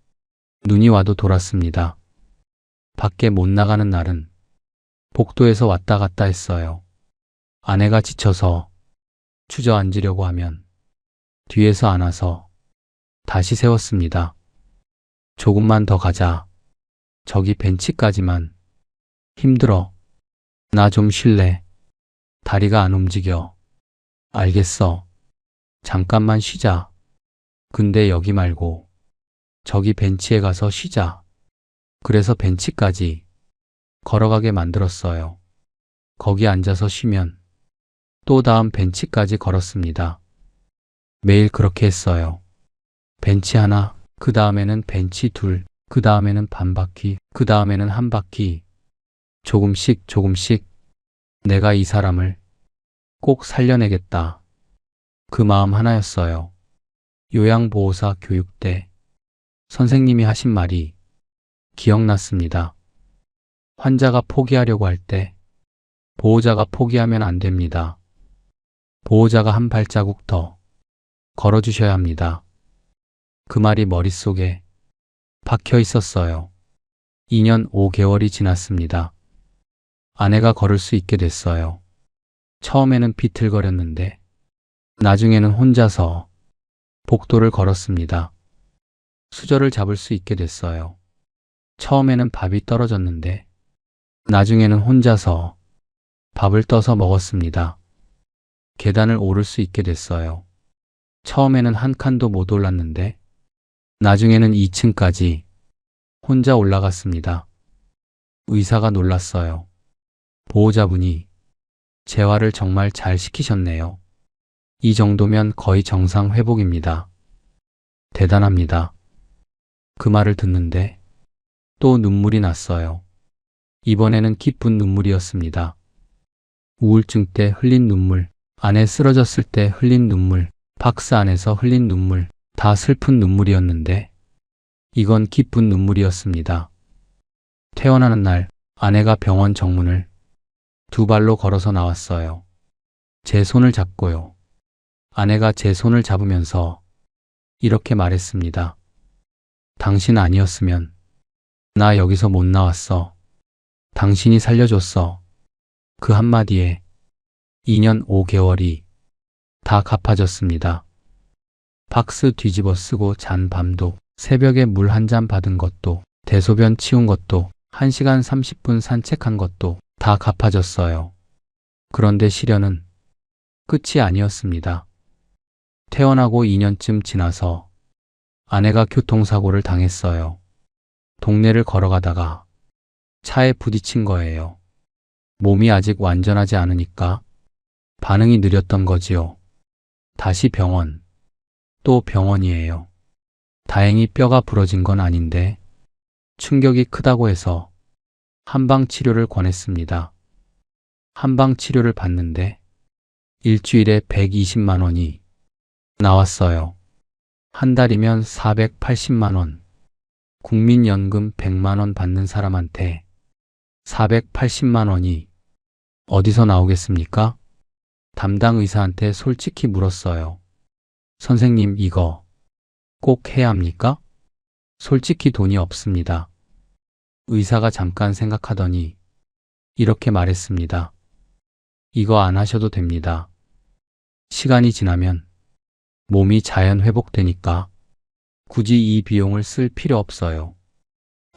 눈이 와도 돌았습니다. 밖에 못 나가는 날은 복도에서 왔다 갔다 했어요. 아내가 지쳐서 주저앉으려고 하면 뒤에서 안아서 다시 세웠습니다. 조금만 더 가자. 저기 벤치까지만. 힘들어. 나 좀 쉴래. 다리가 안 움직여. 알겠어. 잠깐만 쉬자. 근데 여기 말고 저기 벤치에 가서 쉬자. 그래서 벤치까지 걸어가게 만들었어요. 거기 앉아서 쉬면 또 다음 벤치까지 걸었습니다. 매일 그렇게 했어요. 벤치 하나, 그 다음에는 벤치 둘, 그 다음에는 반 바퀴, 그 다음에는 한 바퀴. 조금씩 조금씩 내가 이 사람을 꼭 살려내겠다. 그 마음 하나였어요. 요양보호사 교육 때 선생님이 하신 말이 기억났습니다. 환자가 포기하려고 할 때 보호자가 포기하면 안 됩니다. 보호자가 한 발자국 더 걸어주셔야 합니다. 그 말이 머릿속에 박혀 있었어요. 2년 5개월이 지났습니다. 아내가 걸을 수 있게 됐어요. 처음에는 비틀거렸는데 나중에는 혼자서 복도를 걸었습니다. 수저를 잡을 수 있게 됐어요. 처음에는 밥이 떨어졌는데 나중에는 혼자서 밥을 떠서 먹었습니다. 계단을 오를 수 있게 됐어요. 처음에는 한 칸도 못 올랐는데 나중에는 2층까지 혼자 올라갔습니다. 의사가 놀랐어요. 보호자분이 재활을 정말 잘 시키셨네요. 이 정도면 거의 정상 회복입니다. 대단합니다. 그 말을 듣는데 또 눈물이 났어요. 이번에는 기쁜 눈물이었습니다. 우울증 때 흘린 눈물, 아내 쓰러졌을 때 흘린 눈물, 박스 안에서 흘린 눈물, 다 슬픈 눈물이었는데 이건 기쁜 눈물이었습니다. 퇴원하는 날 아내가 병원 정문을 두 발로 걸어서 나왔어요. 제 손을 잡고요. 아내가 제 손을 잡으면서 이렇게 말했습니다. 당신 아니었으면 나 여기서 못 나왔어. 당신이 살려줬어. 그 한마디에 2년 5개월이 다 갚아졌습니다. 박스 뒤집어 쓰고 잔 밤도, 새벽에 물 한 잔 받은 것도, 대소변 치운 것도, 1시간 30분 산책한 것도 다 갚아졌어요. 그런데 시련은 끝이 아니었습니다. 퇴원하고 2년쯤 지나서 아내가 교통사고를 당했어요. 동네를 걸어가다가 차에 부딪힌 거예요. 몸이 아직 완전하지 않으니까 반응이 느렸던 거지요. 다시 병원, 또 병원이에요. 다행히 뼈가 부러진 건 아닌데 충격이 크다고 해서 한방 치료를 권했습니다. 한방 치료를 받는데 일주일에 120만 원이 나왔어요. 한 달이면 480만 원. 국민연금 100만 원 받는 사람한테 480만 원이 어디서 나오겠습니까? 담당 의사한테 솔직히 물었어요. 선생님, 이거 꼭 해야 합니까? 솔직히 돈이 없습니다. 의사가 잠깐 생각하더니 이렇게 말했습니다. 이거 안 하셔도 됩니다. 시간이 지나면 몸이 자연 회복되니까 굳이 이 비용을 쓸 필요 없어요.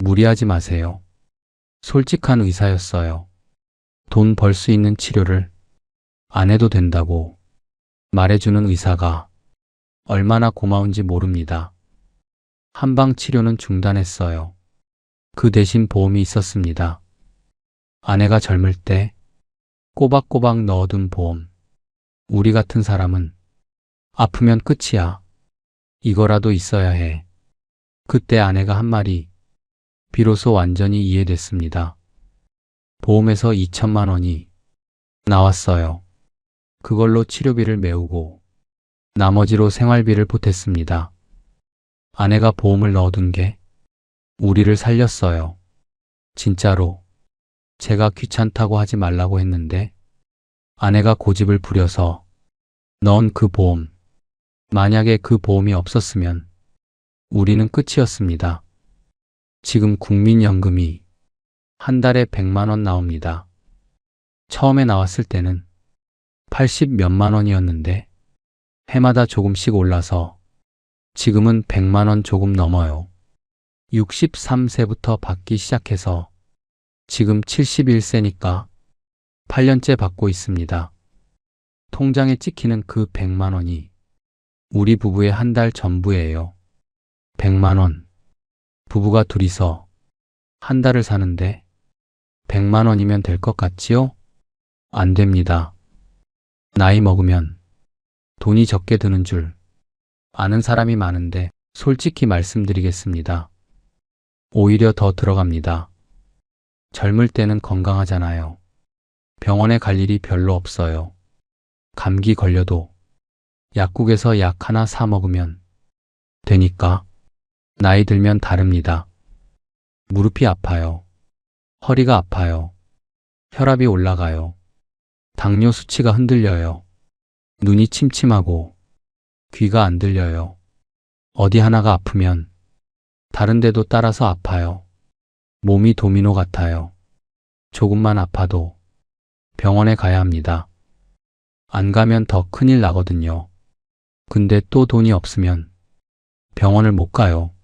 무리하지 마세요. 솔직한 의사였어요. 돈 벌 수 있는 치료를 안 해도 된다고 말해주는 의사가 얼마나 고마운지 모릅니다. 한방 치료는 중단했어요. 그 대신 보험이 있었습니다. 아내가 젊을 때 꼬박꼬박 넣어둔 보험. 우리 같은 사람은 아프면 끝이야. 이거라도 있어야 해. 그때 아내가 한 말이 비로소 완전히 이해됐습니다. 보험에서 2천만 원이 나왔어요. 그걸로 치료비를 메우고 나머지로 생활비를 보탰습니다. 아내가 보험을 넣어둔 게 우리를 살렸어요. 진짜로 제가 귀찮다고 하지 말라고 했는데 아내가 고집을 부려서 넣은 그 보험. 만약에 그 보험이 없었으면 우리는 끝이었습니다. 지금 국민연금이 한 달에 100만 원 나옵니다. 처음에 나왔을 때는 80 몇만 원이었는데 해마다 조금씩 올라서 지금은 100만 원 조금 넘어요. 63세부터 받기 시작해서 지금 71세니까 8년째 받고 있습니다. 통장에 찍히는 그 100만 원이 우리 부부의 한 달 전부예요. 100만 원. 부부가 둘이서 한 달을 사는데 100만 원이면 될 것 같지요? 안 됩니다. 나이 먹으면 돈이 적게 드는 줄 아는 사람이 많은데 솔직히 말씀드리겠습니다. 오히려 더 들어갑니다. 젊을 때는 건강하잖아요. 병원에 갈 일이 별로 없어요. 감기 걸려도 약국에서 약 하나 사 먹으면 되니까 나이 들면 다릅니다. 무릎이 아파요. 허리가 아파요. 혈압이 올라가요. 당뇨 수치가 흔들려요. 눈이 침침하고 귀가 안 들려요. 어디 하나가 아프면 다른 데도 따라서 아파요. 몸이 도미노 같아요. 조금만 아파도 병원에 가야 합니다. 안 가면 더 큰일 나거든요. 근데 또 돈이 없으면 병원을 못 가요.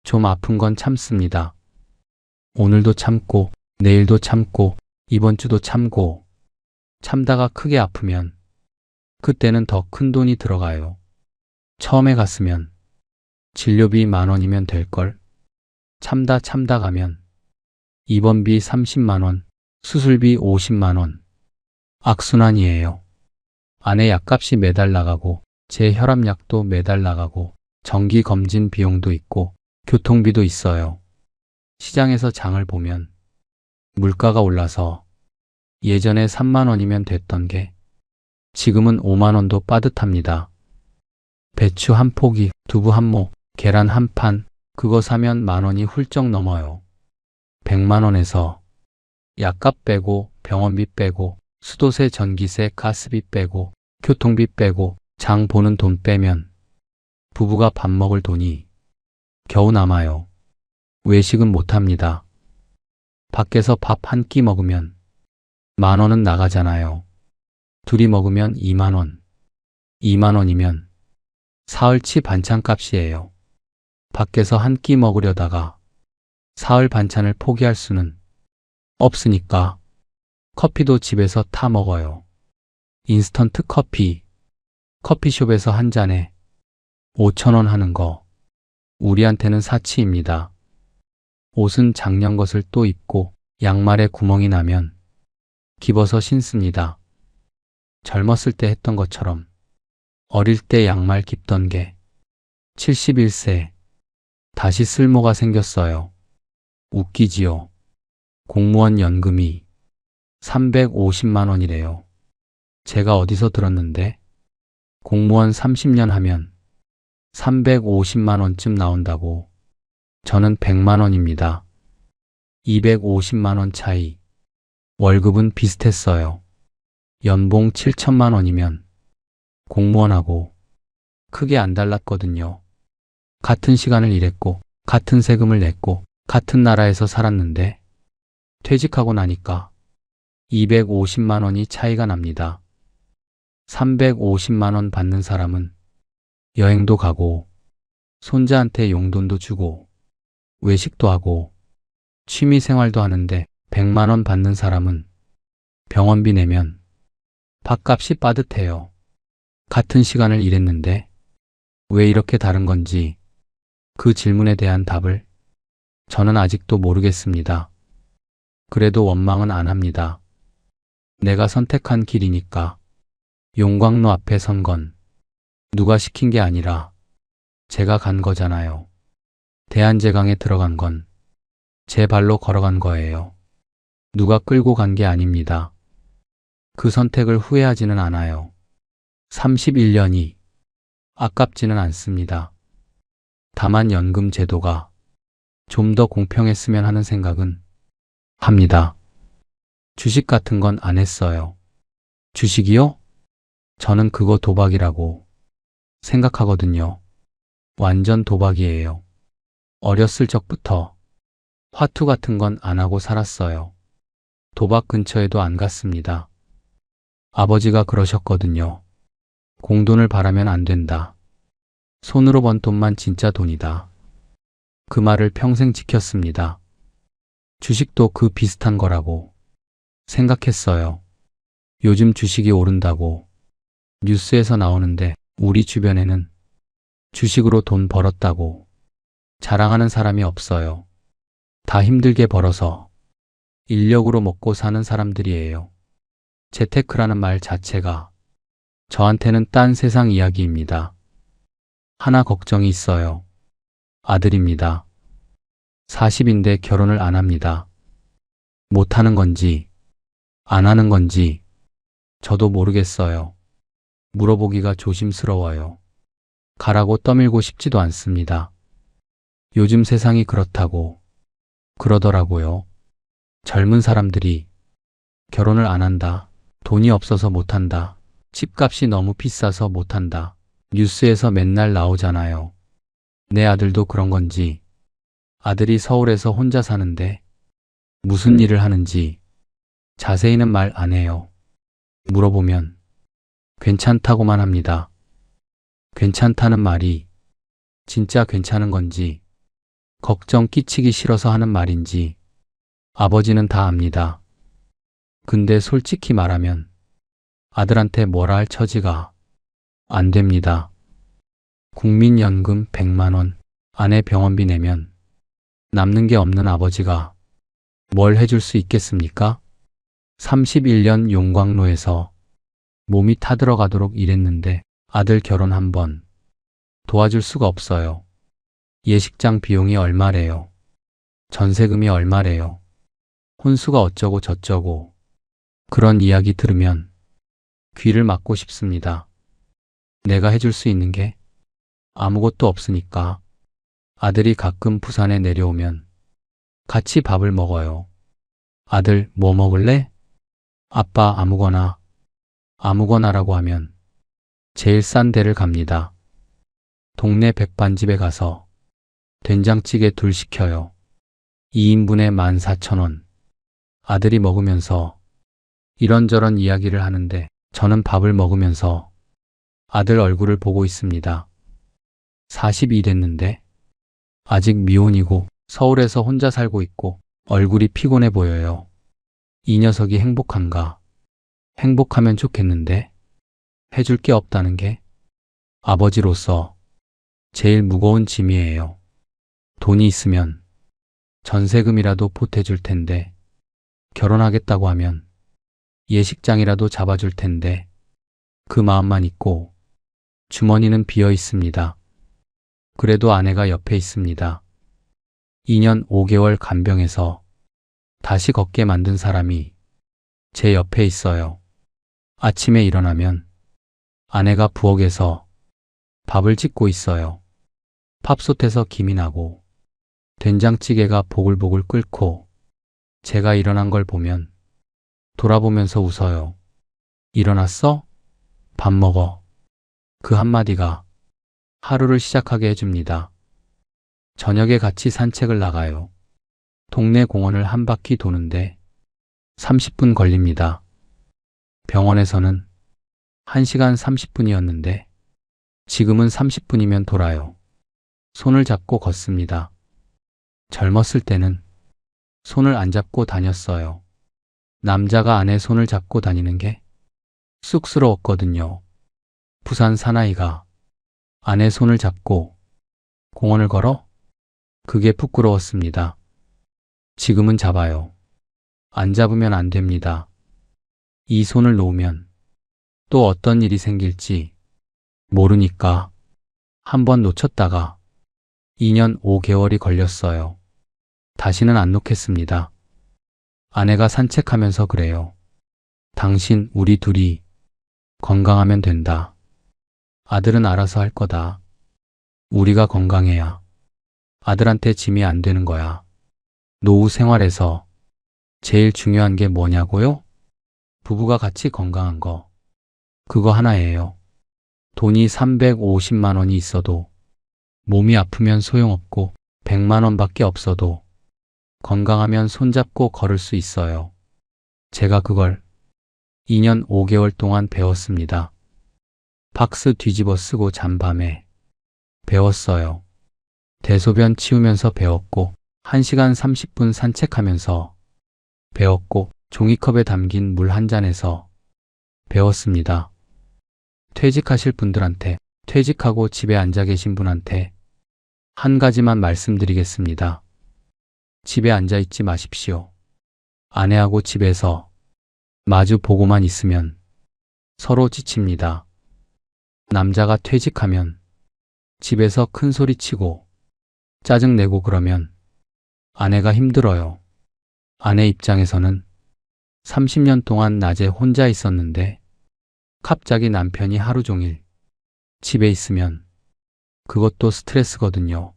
좀 아픈 건 참습니다. 오늘도 참고, 내일도 참고, 이번 주도 참고, 참다가 크게 아프면 그때는 더 큰 돈이 들어가요. 처음에 갔으면 진료비 10,000원이면 될걸. 참다 가면 입원비 30만 원, 수술비 50만 원. 악순환이에요. 아내 약값이 매달 나가고 제 혈압약도 매달 나가고 정기 검진 비용도 있고 교통비도 있어요. 시장에서 장을 보면 물가가 올라서 예전에 3만 원이면 됐던 게 지금은 5만 원도 빠듯합니다. 배추 한 포기, 두부 한 모, 계란 한 판, 그거 사면 10,000원이 훌쩍 넘어요. 100만 원에서 약값 빼고 병원비 빼고 수도세, 전기세, 가스비 빼고 교통비 빼고 장 보는 돈 빼면 부부가 밥 먹을 돈이 겨우 남아요. 외식은 못합니다. 밖에서 밥 한 끼 먹으면 10,000원은 나가잖아요. 둘이 먹으면 2만 원. 2만 원이면 사흘치 반찬값이에요. 밖에서 한 끼 먹으려다가 사흘 반찬을 포기할 수는 없으니까 커피도 집에서 타 먹어요. 인스턴트 커피. 커피숍에서 한 잔에 5,000원 하는 거 우리한테는 사치입니다. 옷은 작년 것을 또 입고 양말에 구멍이 나면 집어서 신습니다. 젊었을 때 했던 것처럼 어릴 때 양말 깁던 게 71세 다시 쓸모가 생겼어요. 웃기지요. 공무원 연금이 350만 원이래요. 제가 어디서 들었는데 공무원 30년 하면 350만 원쯤 나온다고. 저는 100만 원입니다. 250만 원 차이. 월급은 비슷했어요. 연봉 7천만 원이면 공무원하고 크게 안 달랐거든요. 같은 시간을 일했고 같은 세금을 냈고 같은 나라에서 살았는데 퇴직하고 나니까 250만 원이 차이가 납니다. 350만 원 받는 사람은 여행도 가고 손자한테 용돈도 주고 외식도 하고 취미 생활도 하는데 100만 원 받는 사람은 병원비 내면 밥값이 빠듯해요. 같은 시간을 일했는데 왜 이렇게 다른 건지 그 질문에 대한 답을 저는 아직도 모르겠습니다. 그래도 원망은 안 합니다. 내가 선택한 길이니까. 용광로 앞에 선 건 누가 시킨 게 아니라 제가 간 거잖아요. 대한제강에 들어간 건 제 발로 걸어간 거예요. 누가 끌고 간 게 아닙니다. 그 선택을 후회하지는 않아요. 31년이 아깝지는 않습니다. 다만 연금 제도가 좀 더 공평했으면 하는 생각은 합니다. 주식 같은 건 안 했어요. 주식이요? 저는 그거 도박이라고 생각하거든요. 완전 도박이에요. 어렸을 적부터 화투 같은 건 안 하고 살았어요. 도박 근처에도 안 갔습니다. 아버지가 그러셨거든요. 공돈을 바라면 안 된다. 손으로 번 돈만 진짜 돈이다. 그 말을 평생 지켰습니다. 주식도 그 비슷한 거라고 생각했어요. 요즘 주식이 오른다고 뉴스에서 나오는데 우리 주변에는 주식으로 돈 벌었다고 자랑하는 사람이 없어요. 다 힘들게 벌어서 인력으로 먹고 사는 사람들이에요. 재테크라는 말 자체가 저한테는 딴 세상 이야기입니다. 하나 걱정이 있어요. 아들입니다. 40인데 결혼을 안 합니다. 못 하는 건지 안 하는 건지 저도 모르겠어요. 물어보기가 조심스러워요. 가라고 떠밀고 싶지도 않습니다. 요즘 세상이 그렇다고 그러더라고요. 젊은 사람들이 결혼을 안 한다. 돈이 없어서 못 한다. 집값이 너무 비싸서 못 한다. 뉴스에서 맨날 나오잖아요. 내 아들도 그런 건지 아들이 서울에서 혼자 사는데 무슨 일을 하는지 자세히는 말 안 해요. 물어보면 괜찮다고만 합니다. 괜찮다는 말이 진짜 괜찮은 건지 걱정 끼치기 싫어서 하는 말인지 아버지는 다 압니다. 근데 솔직히 말하면 아들한테 뭐라 할 처지가 안 됩니다. 국민연금 100만 원, 아내 병원비 내면 남는 게 없는 아버지가 뭘 해줄 수 있겠습니까? 31년 용광로에서 몸이 타들어가도록 일했는데 아들 결혼 한번 도와줄 수가 없어요. 예식장 비용이 얼마래요? 전세금이 얼마래요? 혼수가 어쩌고 저쩌고 그런 이야기 들으면 귀를 막고 싶습니다. 내가 해줄 수 있는 게 아무것도 없으니까 아들이 가끔 부산에 내려오면 같이 밥을 먹어요. 아들 뭐 먹을래? 아빠 아무거나. 아무거나라고 하면 제일 싼 데를 갑니다. 동네 백반집에 가서 된장찌개 둘 시켜요. 2인분에 14,000원. 아들이 먹으면서 이런저런 이야기를 하는데 저는 밥을 먹으면서 아들 얼굴을 보고 있습니다. 40이 됐는데 아직 미혼이고 서울에서 혼자 살고 있고 얼굴이 피곤해 보여요. 이 녀석이 행복한가? 행복하면 좋겠는데 해줄 게 없다는 게 아버지로서 제일 무거운 짐이에요. 돈이 있으면 전세금이라도 보태줄 텐데 결혼하겠다고 하면 예식장이라도 잡아줄 텐데 그 마음만 있고 주머니는 비어 있습니다. 그래도 아내가 옆에 있습니다. 2년 5개월 간병해서 다시 걷게 만든 사람이 제 옆에 있어요. 아침에 일어나면 아내가 부엌에서 밥을 짓고 있어요. 밥솥에서 김이 나고 된장찌개가 보글보글 끓고 제가 일어난 걸 보면 돌아보면서 웃어요. 일어났어? 밥 먹어. 그 한마디가 하루를 시작하게 해줍니다. 저녁에 같이 산책을 나가요. 동네 공원을 한 바퀴 도는데 30분 걸립니다. 병원에서는 1시간 30분이었는데 지금은 30분이면 돌아요. 손을 잡고 걷습니다. 젊었을 때는 손을 안 잡고 다녔어요. 남자가 아내 손을 잡고 다니는 게 쑥스러웠거든요. 부산 사나이가 아내 손을 잡고 공원을 걸어? 그게 부끄러웠습니다. 지금은 잡아요. 안 잡으면 안 됩니다. 이 손을 놓으면 또 어떤 일이 생길지 모르니까 한 번 놓쳤다가 2년 5개월이 걸렸어요. 다시는 안 놓겠습니다. 아내가 산책하면서 그래요. 당신, 우리 둘이 건강하면 된다. 아들은 알아서 할 거다. 우리가 건강해야 아들한테 짐이 안 되는 거야. 노후 생활에서 제일 중요한 게 뭐냐고요? 부부가 같이 건강한 거. 그거 하나예요. 돈이 350만 원이 있어도 몸이 아프면 소용없고 100만 원밖에 없어도 건강하면 손잡고 걸을 수 있어요. 제가 그걸 2년 5개월 동안 배웠습니다. 박스 뒤집어 쓰고 잔밤에 배웠어요. 대소변 치우면서 배웠고 1시간 30분 산책하면서 배웠고 종이컵에 담긴 물 한 잔에서 배웠습니다. 퇴직하실 분들한테, 퇴직하고 집에 앉아 계신 분한테 한 가지만 말씀드리겠습니다. 집에 앉아 있지 마십시오. 아내하고 집에서 마주 보고만 있으면 서로 지칩니다. 남자가 퇴직하면 집에서 큰 소리 치고 짜증내고 그러면 아내가 힘들어요. 아내 입장에서는 30년 동안 낮에 혼자 있었는데 갑자기 남편이 하루 종일 집에 있으면 그것도 스트레스거든요.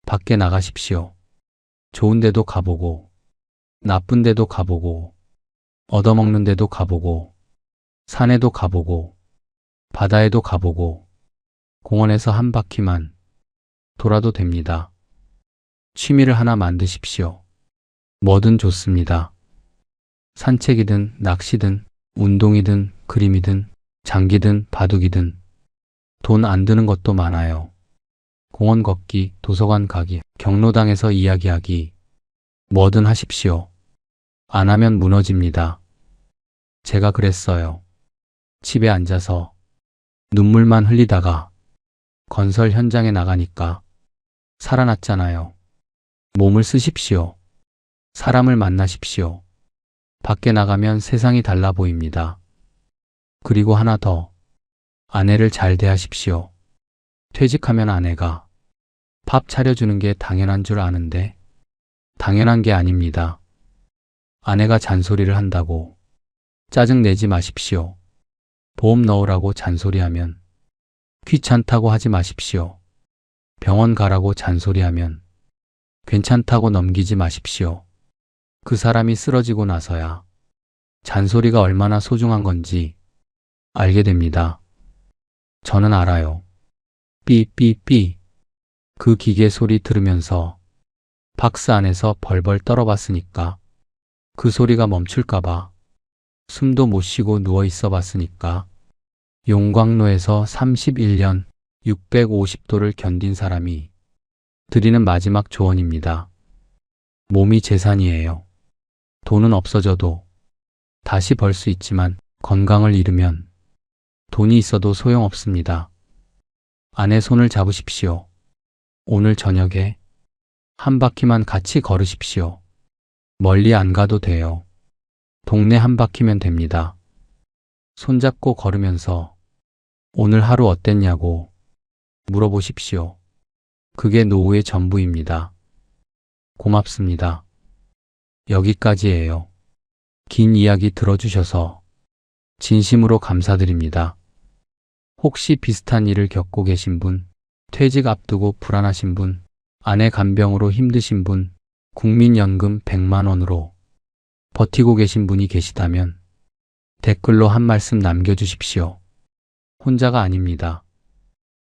밖에 나가십시오. 좋은 데도 가보고 나쁜 데도 가보고 얻어먹는 데도 가보고 산에도 가보고 바다에도 가보고 공원에서 한 바퀴만 돌아도 됩니다. 취미를 하나 만드십시오. 뭐든 좋습니다. 산책이든 낚시든 운동이든 그림이든 장기든 바둑이든 돈 안 드는 것도 많아요. 공원 걷기, 도서관 가기, 경로당에서 이야기하기, 뭐든 하십시오. 안 하면 무너집니다. 제가 그랬어요. 집에 앉아서 눈물만 흘리다가 건설 현장에 나가니까 살아났잖아요. 몸을 쓰십시오. 사람을 만나십시오. 밖에 나가면 세상이 달라 보입니다. 그리고 하나 더. 아내를 잘 대하십시오. 퇴직하면 아내가 밥 차려주는 게 당연한 줄 아는데 당연한 게 아닙니다. 아내가 잔소리를 한다고 짜증내지 마십시오. 보험 넣으라고 잔소리하면 귀찮다고 하지 마십시오. 병원 가라고 잔소리하면 괜찮다고 넘기지 마십시오. 그 사람이 쓰러지고 나서야 잔소리가 얼마나 소중한 건지 알게 됩니다. 저는 알아요. 삐삐삐. 그 기계 소리 들으면서 박스 안에서 벌벌 떨어봤으니까 그 소리가 멈출까봐 숨도 못 쉬고 누워 있어 봤으니까 용광로에서 31년 650도를 견딘 사람이 드리는 마지막 조언입니다. 몸이 재산이에요. 돈은 없어져도 다시 벌 수 있지만 건강을 잃으면 돈이 있어도 소용없습니다. 아내 손을 잡으십시오. 오늘 저녁에 한 바퀴만 같이 걸으십시오. 멀리 안 가도 돼요. 동네 한 바퀴면 됩니다. 손잡고 걸으면서 오늘 하루 어땠냐고 물어보십시오. 그게 노후의 전부입니다. 고맙습니다. 여기까지예요. 긴 이야기 들어주셔서 진심으로 감사드립니다. 혹시 비슷한 일을 겪고 계신 분, 퇴직 앞두고 불안하신 분, 아내 간병으로 힘드신 분, 국민연금 100만 원으로 버티고 계신 분이 계시다면 댓글로 한 말씀 남겨주십시오. 혼자가 아닙니다.